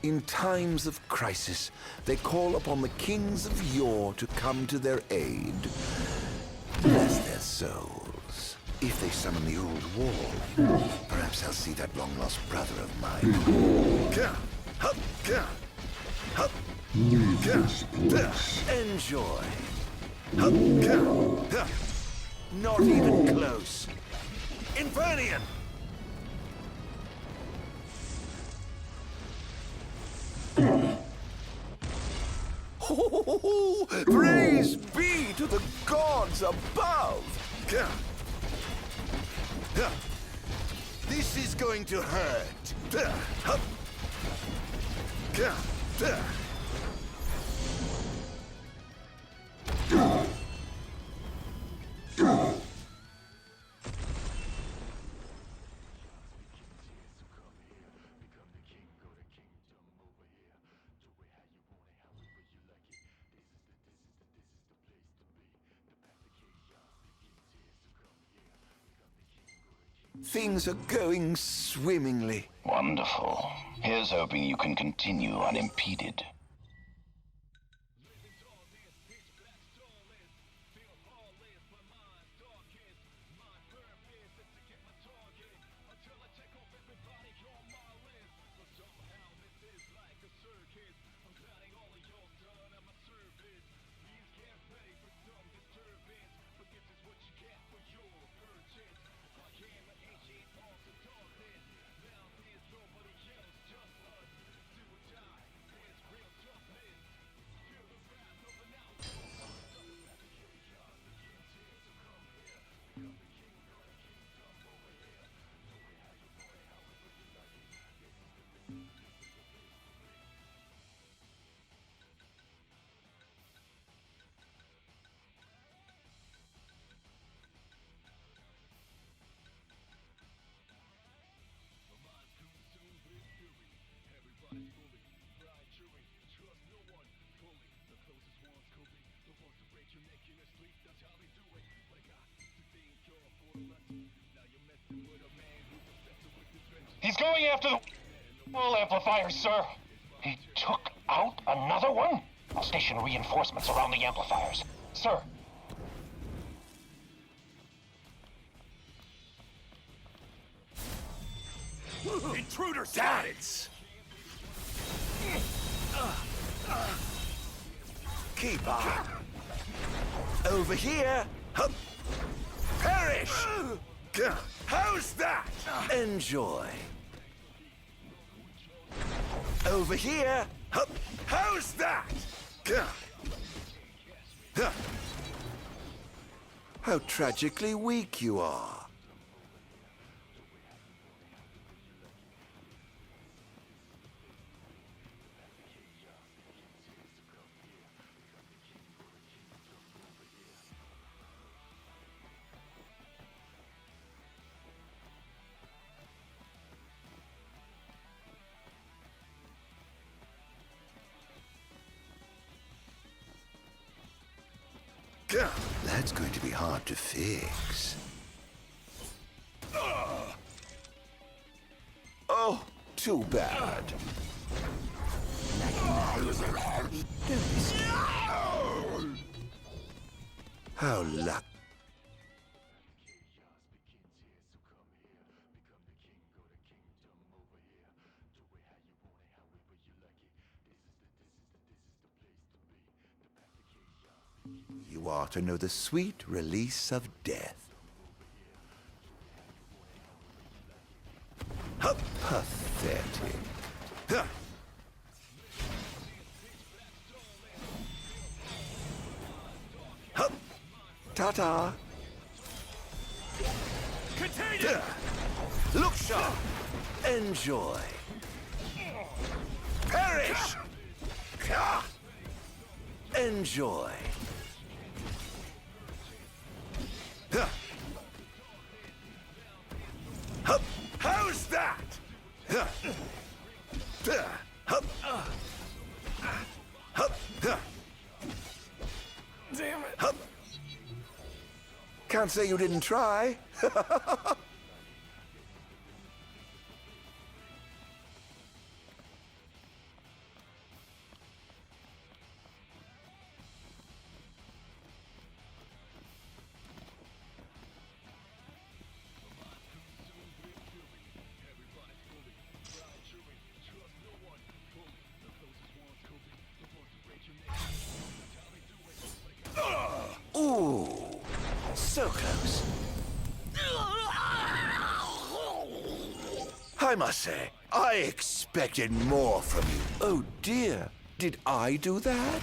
In times of crisis, they call upon the kings of yore to come to their aid. Bless their souls. If they summon the old wall, perhaps I'll see that long-lost brother of mine. Leave this place. Enjoy. Not even close. Infernian! Oh, praise be to the gods above! This is going to hurt. Things are going swimmingly. Wonderful. Here's hoping you can continue unimpeded. He's going after the wall amplifiers, sir. He took out another one? I'll station reinforcements around the amplifiers. Sir. Intruder status! Keeper! Over here! Hup! Perish! How's that? Enjoy. Over here! Hup! How's that? How tragically weak you are. That's going to be hard to fix. Oh, too bad. Don't be scared. How lucky. You are to know the sweet release of death. Pathetic. Ta-ta. Container! Look sharp. Enjoy. Perish! Enjoy. Hup! How's that? Hup! Hup! Damn it. Hup. Can't say you didn't try. Ooh, so close. I must say, I expected more from you. Oh dear, did I do that?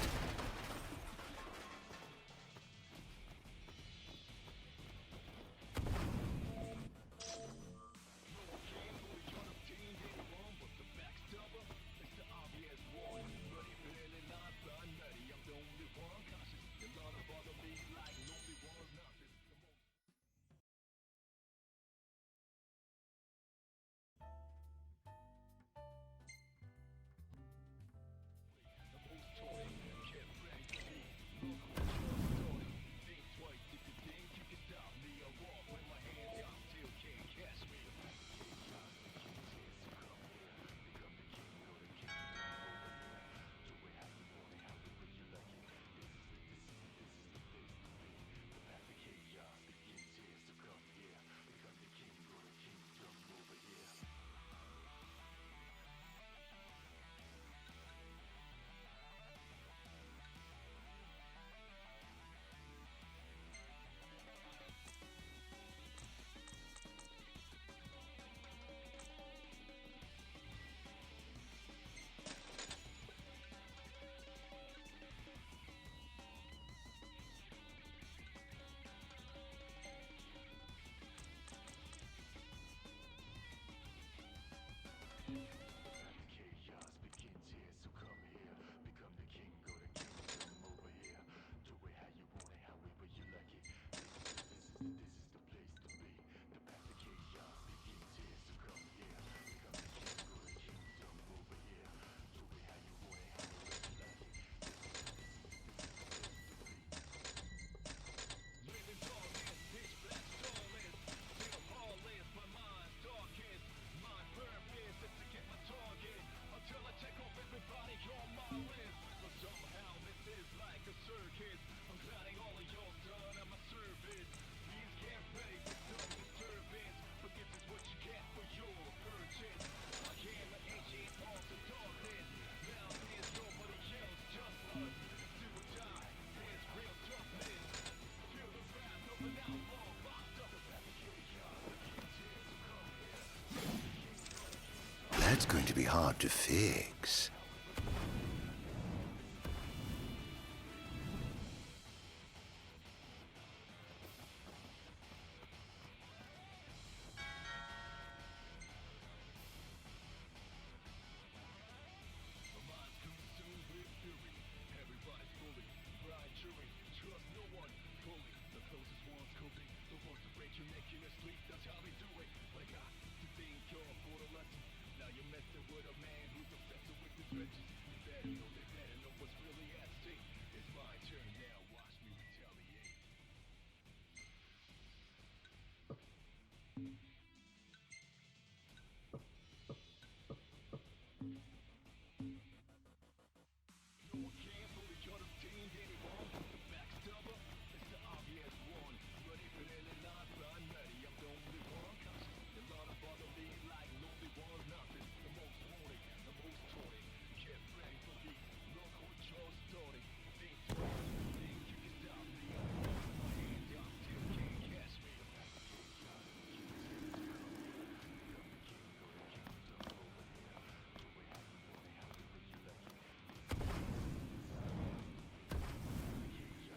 That's going to be hard to fix.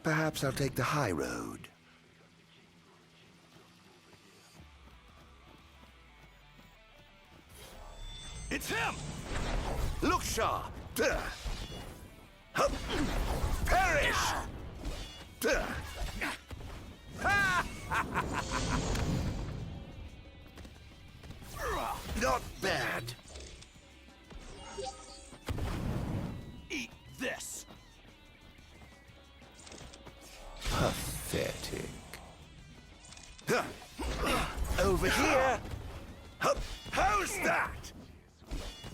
Perhaps I'll take the high road. It's him! Look sharp! Perish! Not bad. Eat this! Pathetic. Over here! How's that?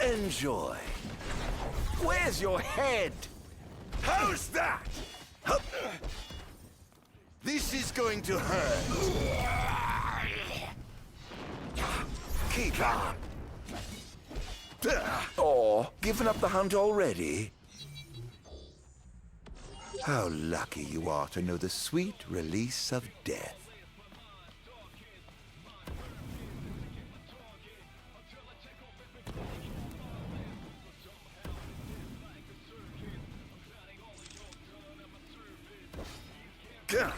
Enjoy. Where's your head? How's that? This is going to hurt. Keep on. Or given up the hunt already? How lucky you are to know the sweet release of death. Gah!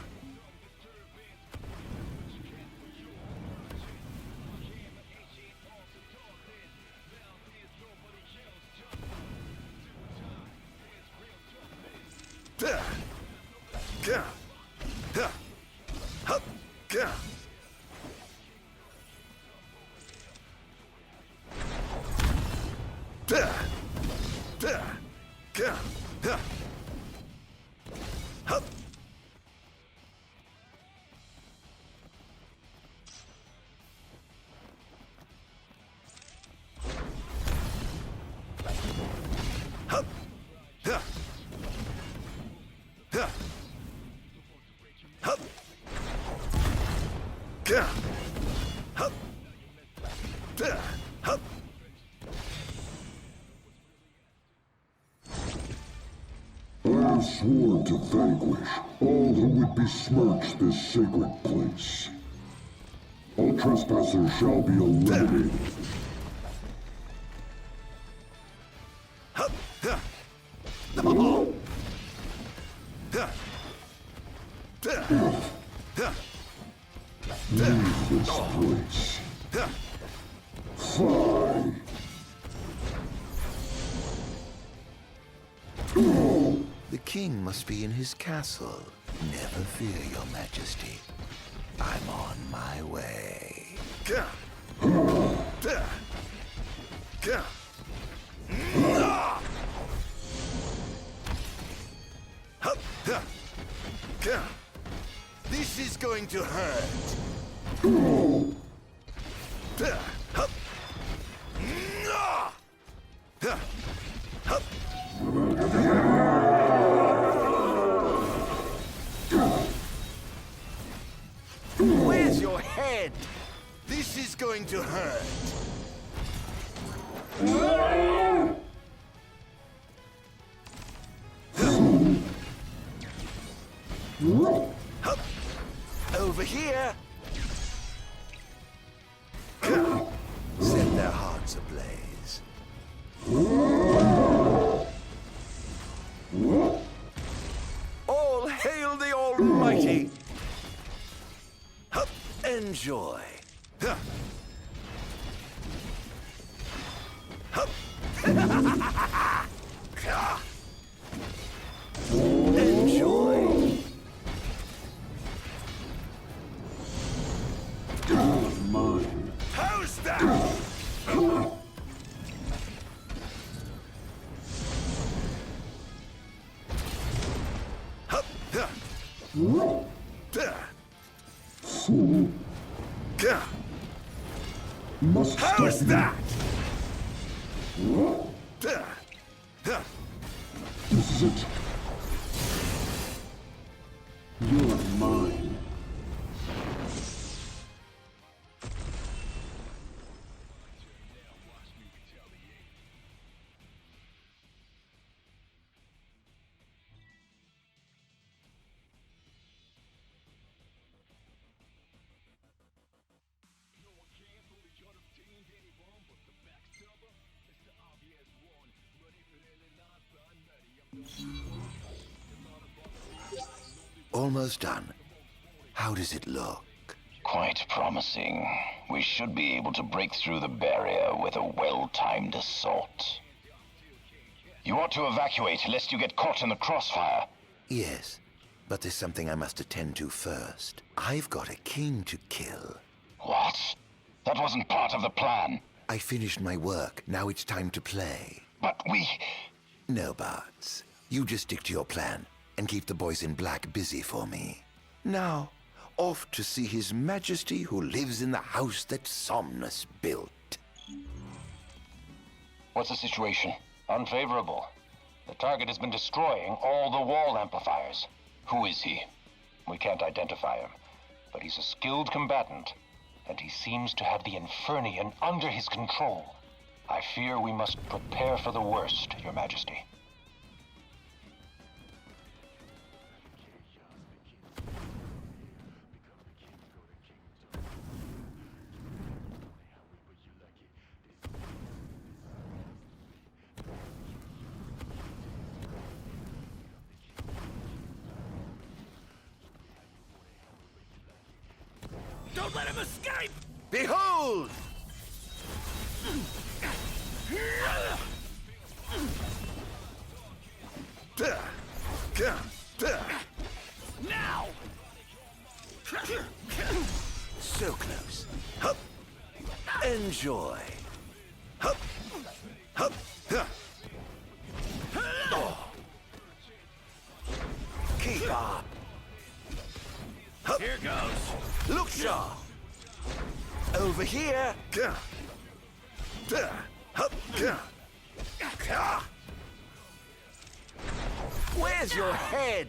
I have sworn to vanquish all who would besmirch this sacred place. All trespassers shall be eliminated. Leave this place. Fly. The king must be in his castle. Never fear, your majesty. I'm on my way. This is going to hurt. Where's your head? This is going to hurt. Over here! Set their hearts ablaze. righty. Hup, enjoy. Huh. Hup. Enjoy. Mine. How's that? Hup. How's that? This is it. You're mine. Almost done. How does it look? Quite promising. We should be able to break through the barrier with a well-timed assault. You ought to evacuate, lest you get caught in the crossfire. Yes, but there's something I must attend to first. I've got a king to kill. What? That wasn't part of the plan. I finished my work. Now it's time to play. But we... No buts. You just stick to your plan and keep the boys in black busy for me. Now, off to see His Majesty who lives in the house that Somnus built. What's the situation? Unfavorable. The target has been destroying all the wall amplifiers. Who is he? We can't identify him, but he's a skilled combatant, and he seems to have the Infernian under his control. I fear we must prepare for the worst, Your Majesty. Don't let him escape! Behold! Now! So close. Hup. Enjoy. Hup. Hup. Huh. Oh. Keep up. Hup. Here goes. Look sharp. Over here. Hup. Where's your head?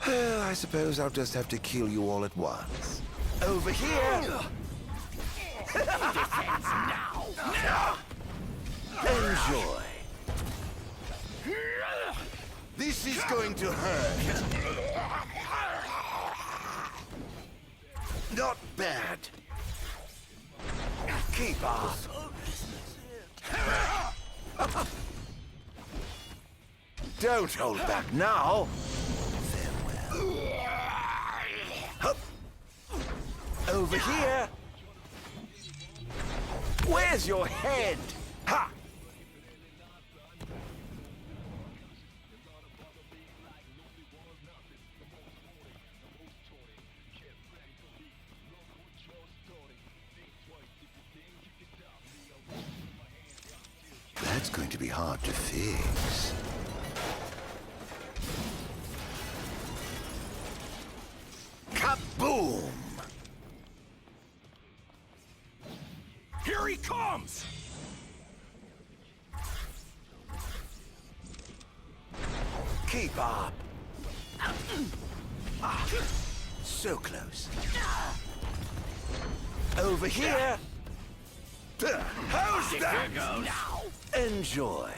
I suppose I'll just have to kill you all at once. Over here! Now! Enjoy! This is going to hurt. Not bad. Keep up. Don't hold back now. Hup. Over here. Where's your head? Ha! That's going to be hard to fix. Kaboom! Here he comes! Keep up. So close. Over here. How's that? Here goes. Now. Enjoy.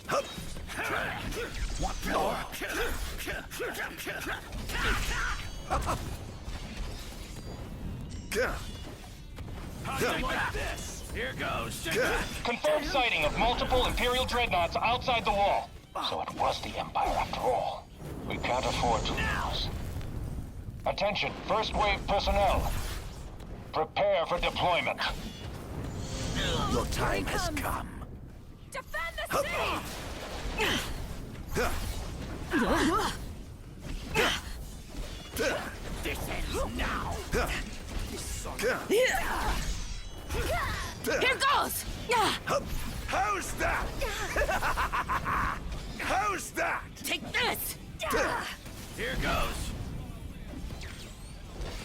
Hup. What more? Confirmed sighting of multiple Imperial dreadnoughts outside the wall. So it was the Empire after all. We can't afford to lose. Attention, first wave personnel. Prepare for deployment. Your time has come. Defend the city! This ends now. Here goes! How's that? How's that? Take this! Here goes.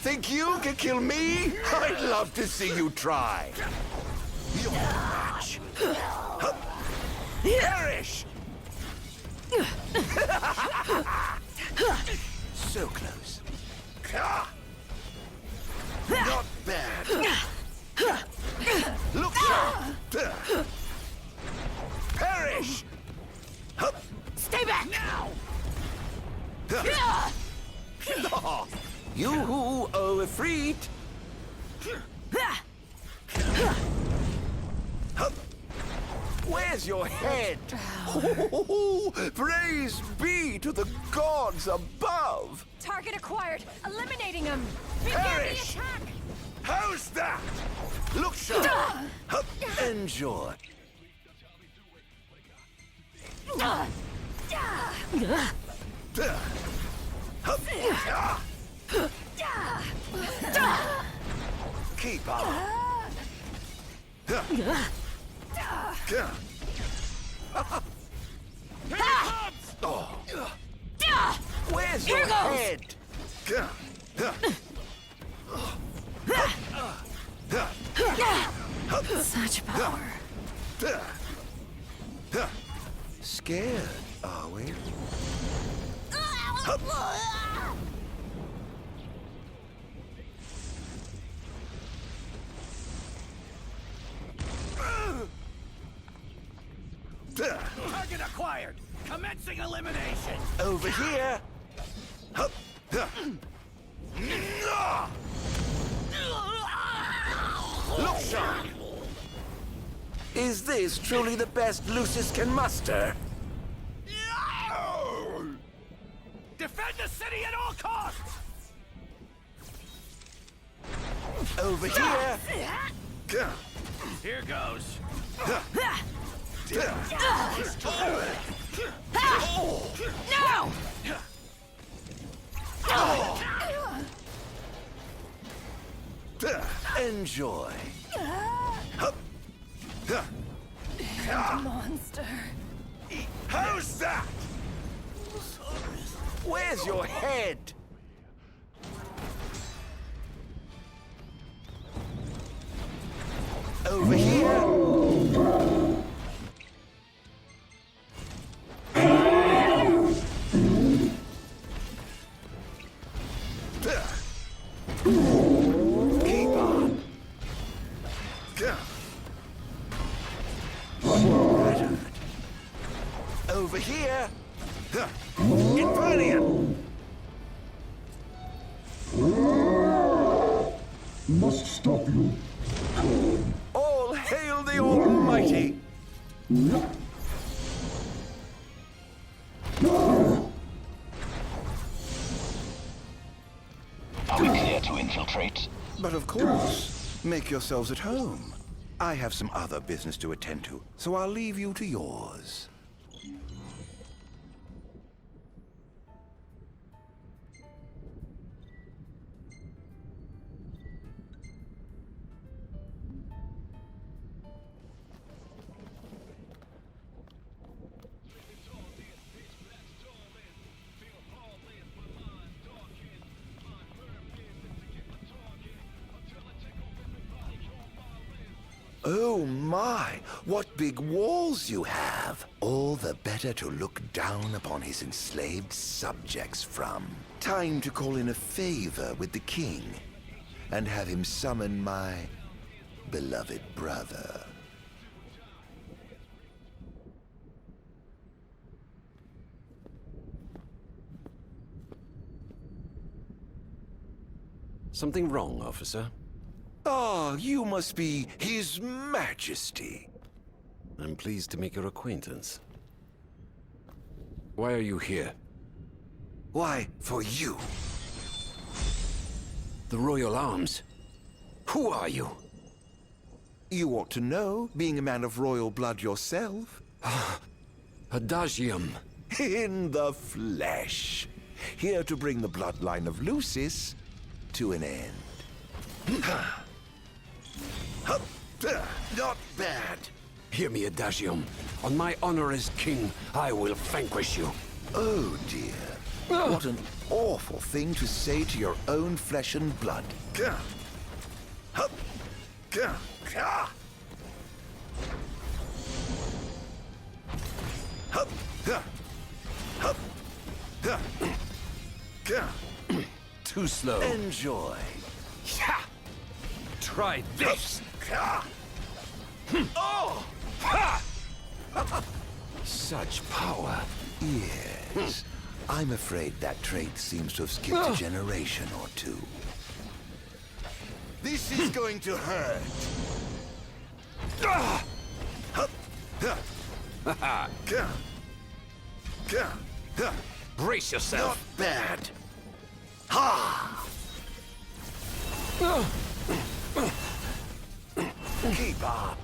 Think you can kill me? I'd love to see you try. You're no match. Perish! So close. Not bad. Look sharp. Perish! Stay back! Now! You who owe a freet. Where's your head? Praise be to the gods above! Target acquired! Eliminating him! Perish! How's that? Look sharp! Enjoy. Keep up. Oh. Where's Here your goes. head? Such power. Scared, are we? Target acquired. Commencing elimination. Over here. Look sharp. Is this truly the best Lucis can muster? Defend the city at all costs. Over here. Here goes. No! Enjoy. Monster. How's that? Where's your head? Over here. Keep on. Over here. Invernian. Must stop you. All hail the Almighty. Are we clear to infiltrate? But of course, make yourselves at home. I have some other business to attend to, so I'll leave you to yours. Oh my, what big walls you have! All the better to look down upon his enslaved subjects from. Time to call in a favor with the king, and have him summon my beloved brother. Something wrong, officer? Ah, you must be His Majesty. I'm pleased to make your acquaintance. Why are you here? Why, for you. The Royal Arms. Who are you? You ought to know, being a man of royal blood yourself. Adagium. In the flesh. Here to bring the bloodline of Lucis to an end. Not bad. Hear me, Adagium. On my honor as king, I will vanquish you. Oh, dear. What an awful thing to say to your own flesh and blood. Too slow. Enjoy. Try this. Oh! Such power. Yes. I'm afraid that trait seems to have skipped a generation or two. This is going to hurt. Brace yourself. Not bad. Ha! Keep up.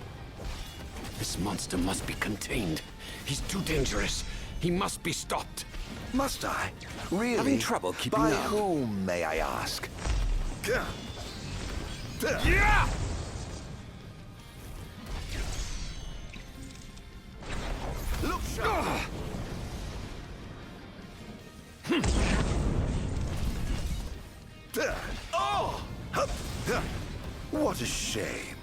This monster must be contained. He's too dangerous. He must be stopped. Must I? Really? Having trouble keeping By up. whom, may I ask? Yeah! Look sharp! Oh! What a shame.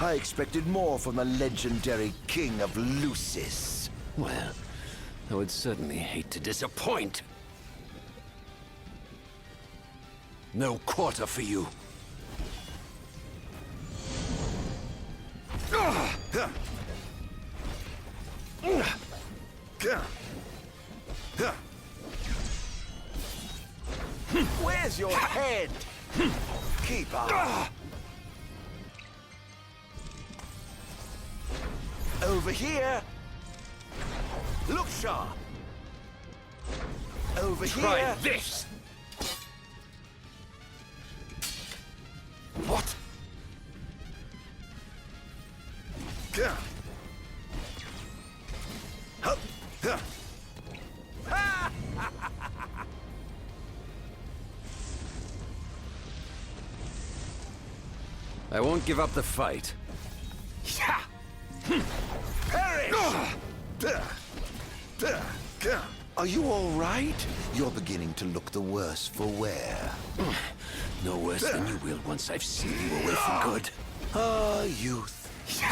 I expected more from the legendary king of Lucis. Well, I would certainly hate to disappoint. No quarter for you. Where's your head? Keep up. Over here. Look sharp. Over Try here. this. What? I won't give up the fight. Perish! Are you all right? You're beginning to look the worse for wear. No worse than you will once I've seen you away for good. Ah, youth.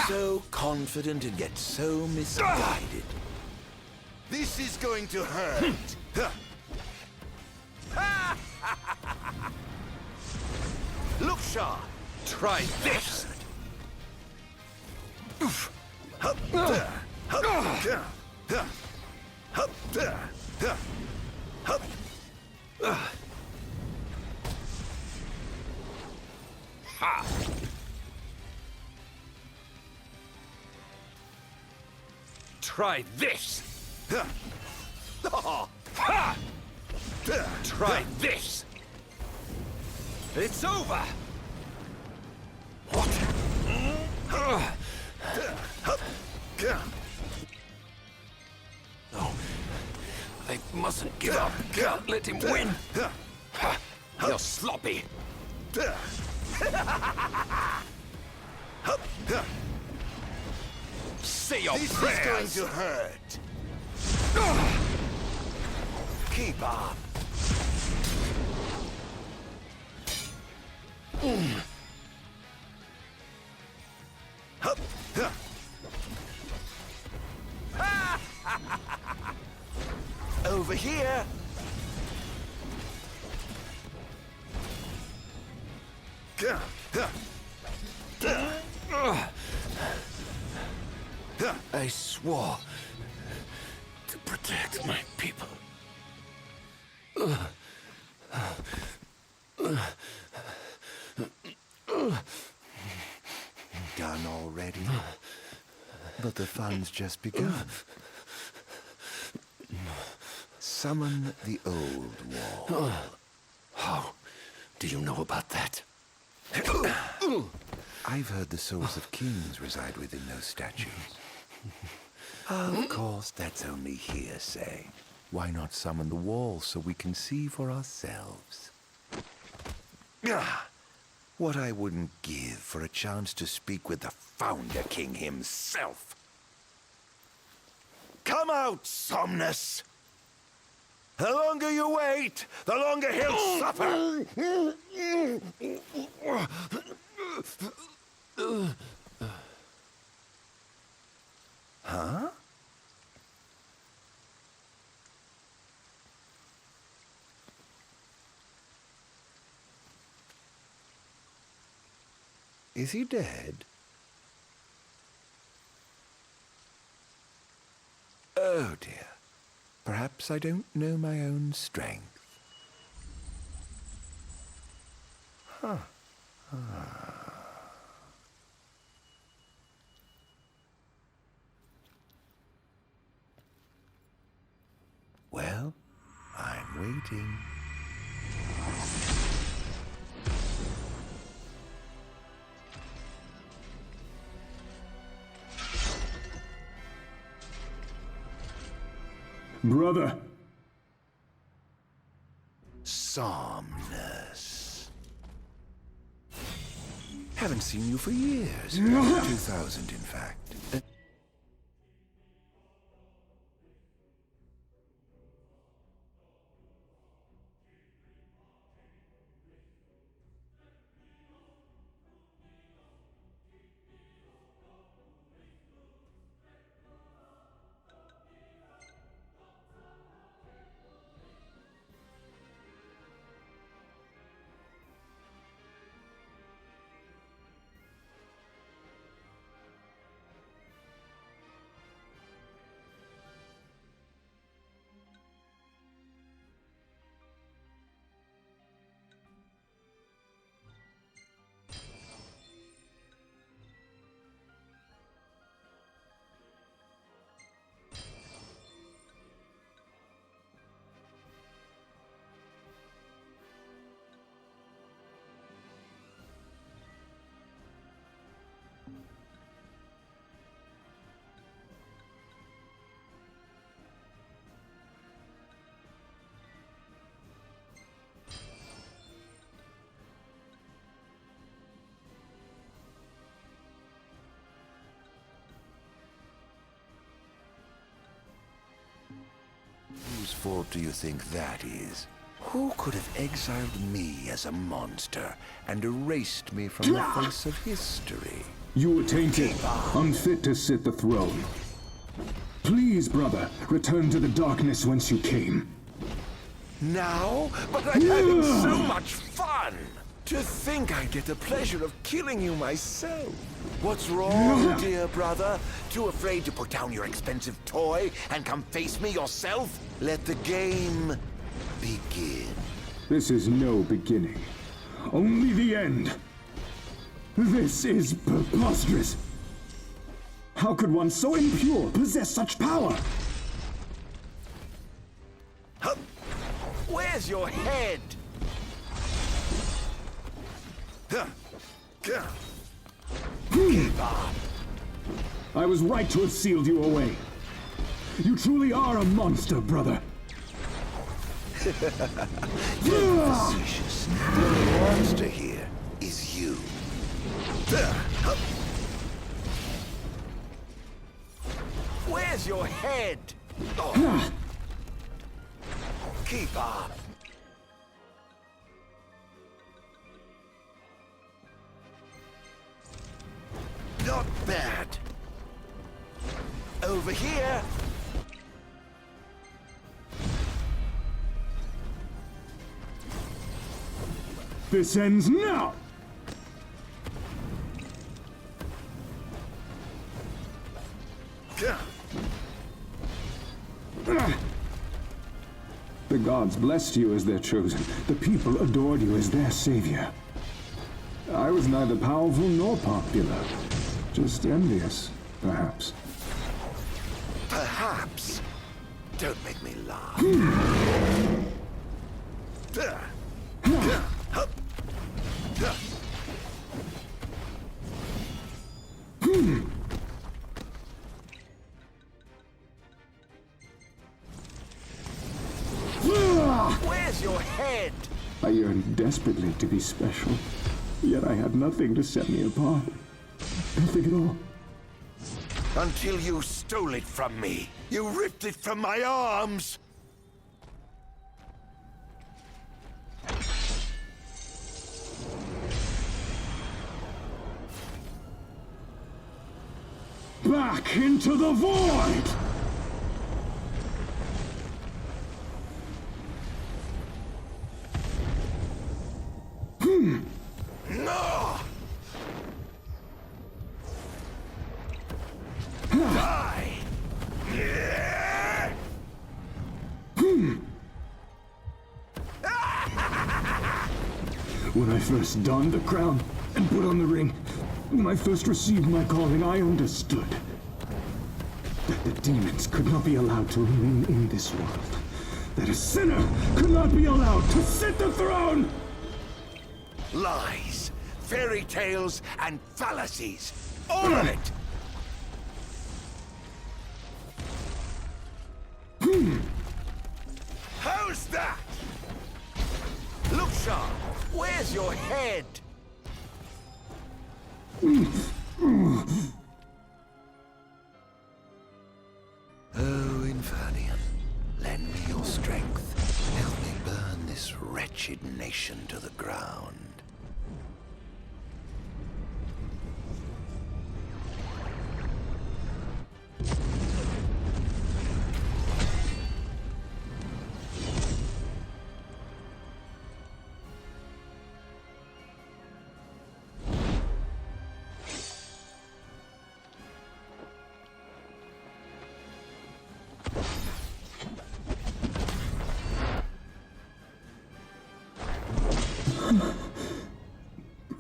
So confident and yet so misguided. This is going to hurt. Look sharp. Try this. Try this. Try this. It's over. What? No. I mustn't give up. Can't let him win. You're sloppy. Say your This prayers. is going to hurt. Keep up. Over here. I swore to protect my people. Done already? thought the fun's just begun. Summon the old wall. How do you know about that? I've heard the souls of kings reside within those statues. Of course, that's only hearsay. Why not summon the wall so we can see for ourselves? What I wouldn't give for a chance to speak with the Founder King himself. Come out, Somnus! The longer you wait, the longer he'll suffer! Huh? Is he dead? Oh dear. Perhaps I don't know my own strength. Huh. Well, I'm waiting. Brother! Somnus. Haven't seen you for years. 2000, in fact. Whose fault do you think that is? Who could have exiled me as a monster and erased me from the face of history? You were tainted, unfit to sit the throne. Please, brother, return to the darkness whence you came. Now? But I'm having so much fun! To think I get the pleasure of killing you myself. What's wrong, dear brother? Too afraid to put down your expensive toy and come face me yourself? Let the game begin. This is no beginning. Only the end. This is preposterous. How could one so impure possess such power? Where's your head? I was right to have sealed you away. You truly are a monster, brother. You're facetious. The only monster here is you. Where's your head? Oh. Keep up. Not bad. Over here. This ends now! The gods blessed you as their chosen. The people adored you as their savior. I was neither powerful nor popular. Just envious, perhaps. Perhaps. Don't make me laugh. Where's your head? I yearned desperately to be special, yet I had nothing to set me apart. Nothing at all. Until you stole it from me. You ripped it from my arms. Back into the void! No! Die! When I first donned the crown and put on the ring, when I first received my calling, I understood that the demons could not be allowed to remain in this world. That a sinner could not be allowed to sit the throne! Lies, fairy tales, and fallacies. All of it! How's that? Look sharp. Where's your head? Oh, Infernian, lend me your strength. Help me burn this wretched nation to the ground.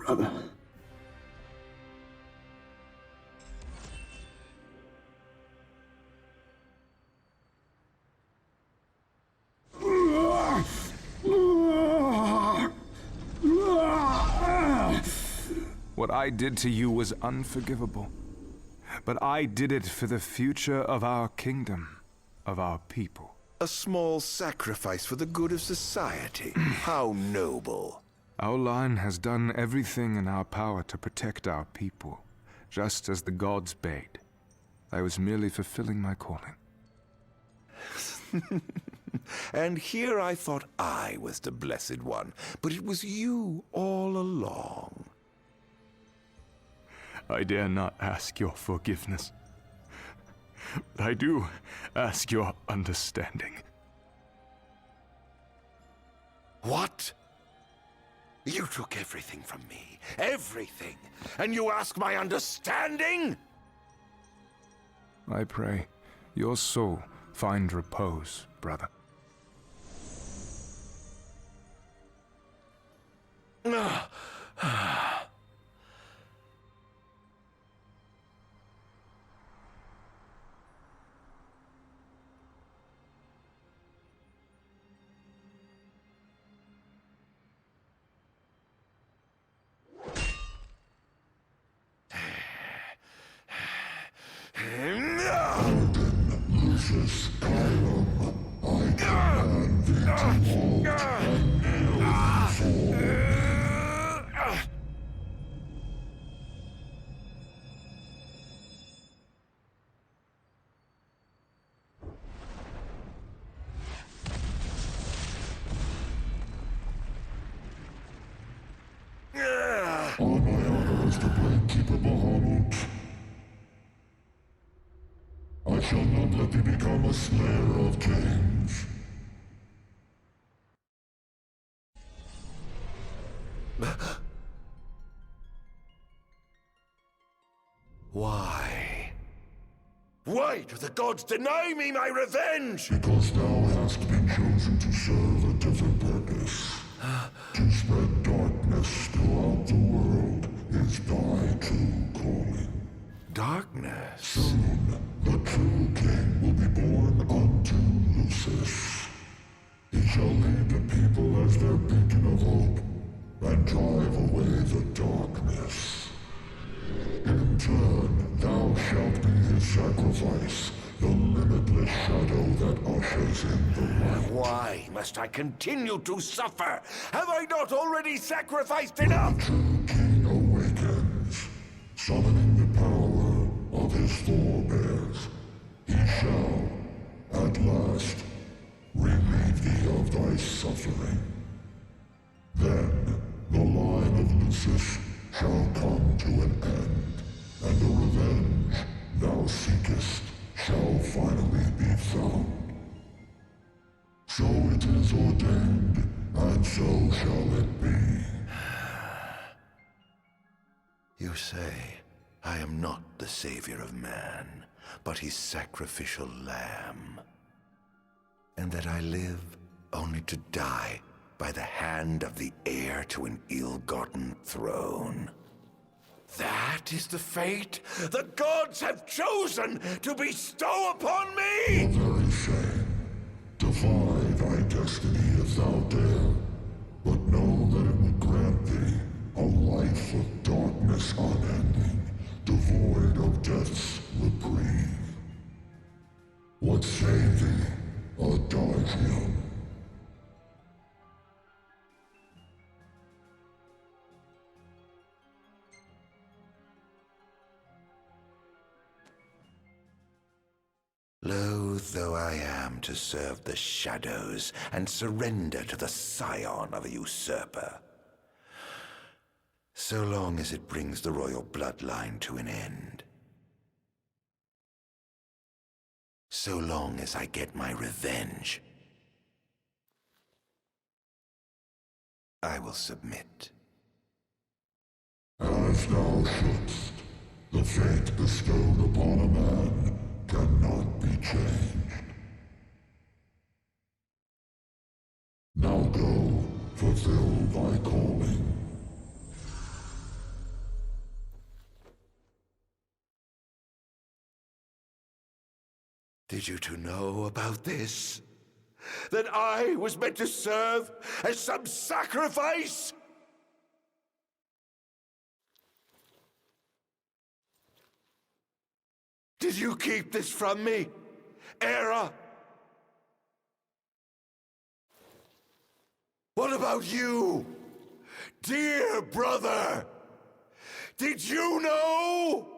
Brother. What I did to you was unforgivable. But I did it for the future of our kingdom, of our people. A small sacrifice for the good of society. How noble. Our line has done everything in our power to protect our people, just as the gods bade. I was merely fulfilling my calling. And here I thought I was the Blessed One, but it was you all along. I dare not ask your forgiveness, but I do ask your understanding. What? You took everything from me. Everything. And you ask my understanding? I pray your soul find repose, brother. Lucius Kylum, I command thee to halt and kneel before. On my honor as the Bladekeeper Bahamut, I shall not let thee become a slayer of kings. Why? Why do the gods deny me my revenge? Because thou hast been chosen to serve a different purpose. To spread darkness throughout the world is thy true calling. Darkness? Soon, the true king will be born unto Lucis. He shall lead the people as their beacon of hope, and drive away the darkness. In turn, thou shalt be his sacrifice, the limitless shadow that ushers in the light. Why must I continue to suffer? Have I not already sacrificed enough? The true king awakens, summoning the power of his forebears. He shall, at last, relieve thee of thy suffering. Then, the line of Lucis shall come to an end, and the revenge thou seekest shall finally be found. So it is ordained, and so shall it be. You say I am not the savior of man, but his sacrificial lamb, and that I live only to die by the hand of the heir to an ill-gotten throne. That is the fate the gods have chosen to bestow upon me! The very same. Defy thy destiny if thou dare, but know that it will grant thee a life of darkness unending, devoid of death's reprieve. What say thee, Ardyn? Loath though I am to serve the shadows and surrender to the scion of a usurper, so long as it brings the royal bloodline to an end, so long as I get my revenge, I will submit. As thou shouldst, the fate bestowed upon a man cannot be changed. Now go, fulfill thy calling. Did you two know about this? That I was meant to serve as some sacrifice? Did you keep this from me, Era? What about you, dear brother? Did you know?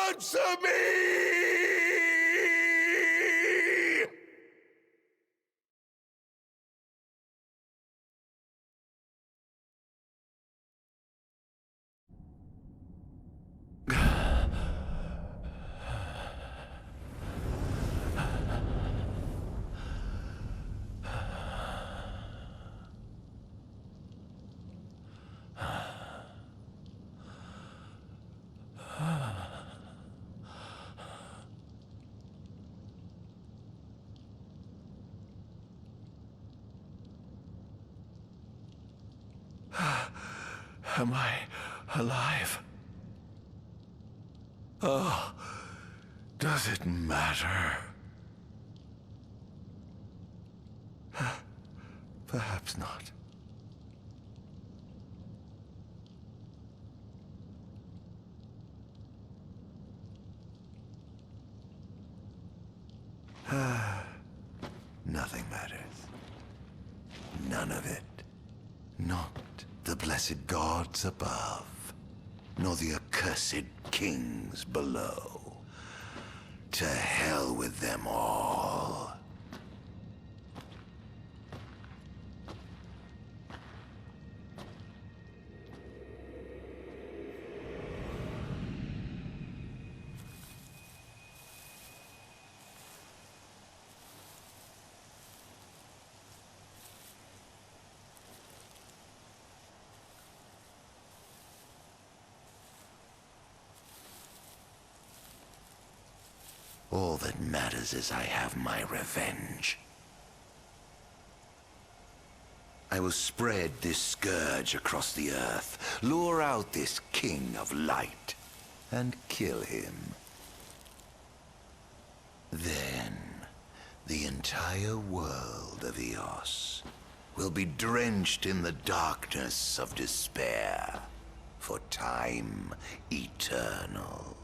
Answer me! Am I alive? Oh, does it matter? Perhaps not. Nothing matters. None of it. Not the blessed gods above, nor the accursed kings below. To hell with them all. All that matters is I have my revenge. I will spread this scourge across the earth, lure out this king of light, and kill him. Then, the entire world of Eos will be drenched in the darkness of despair for time eternal.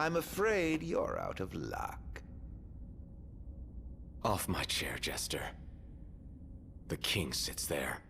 I'm afraid you're out of luck. Off my chair, Jester. The king sits there.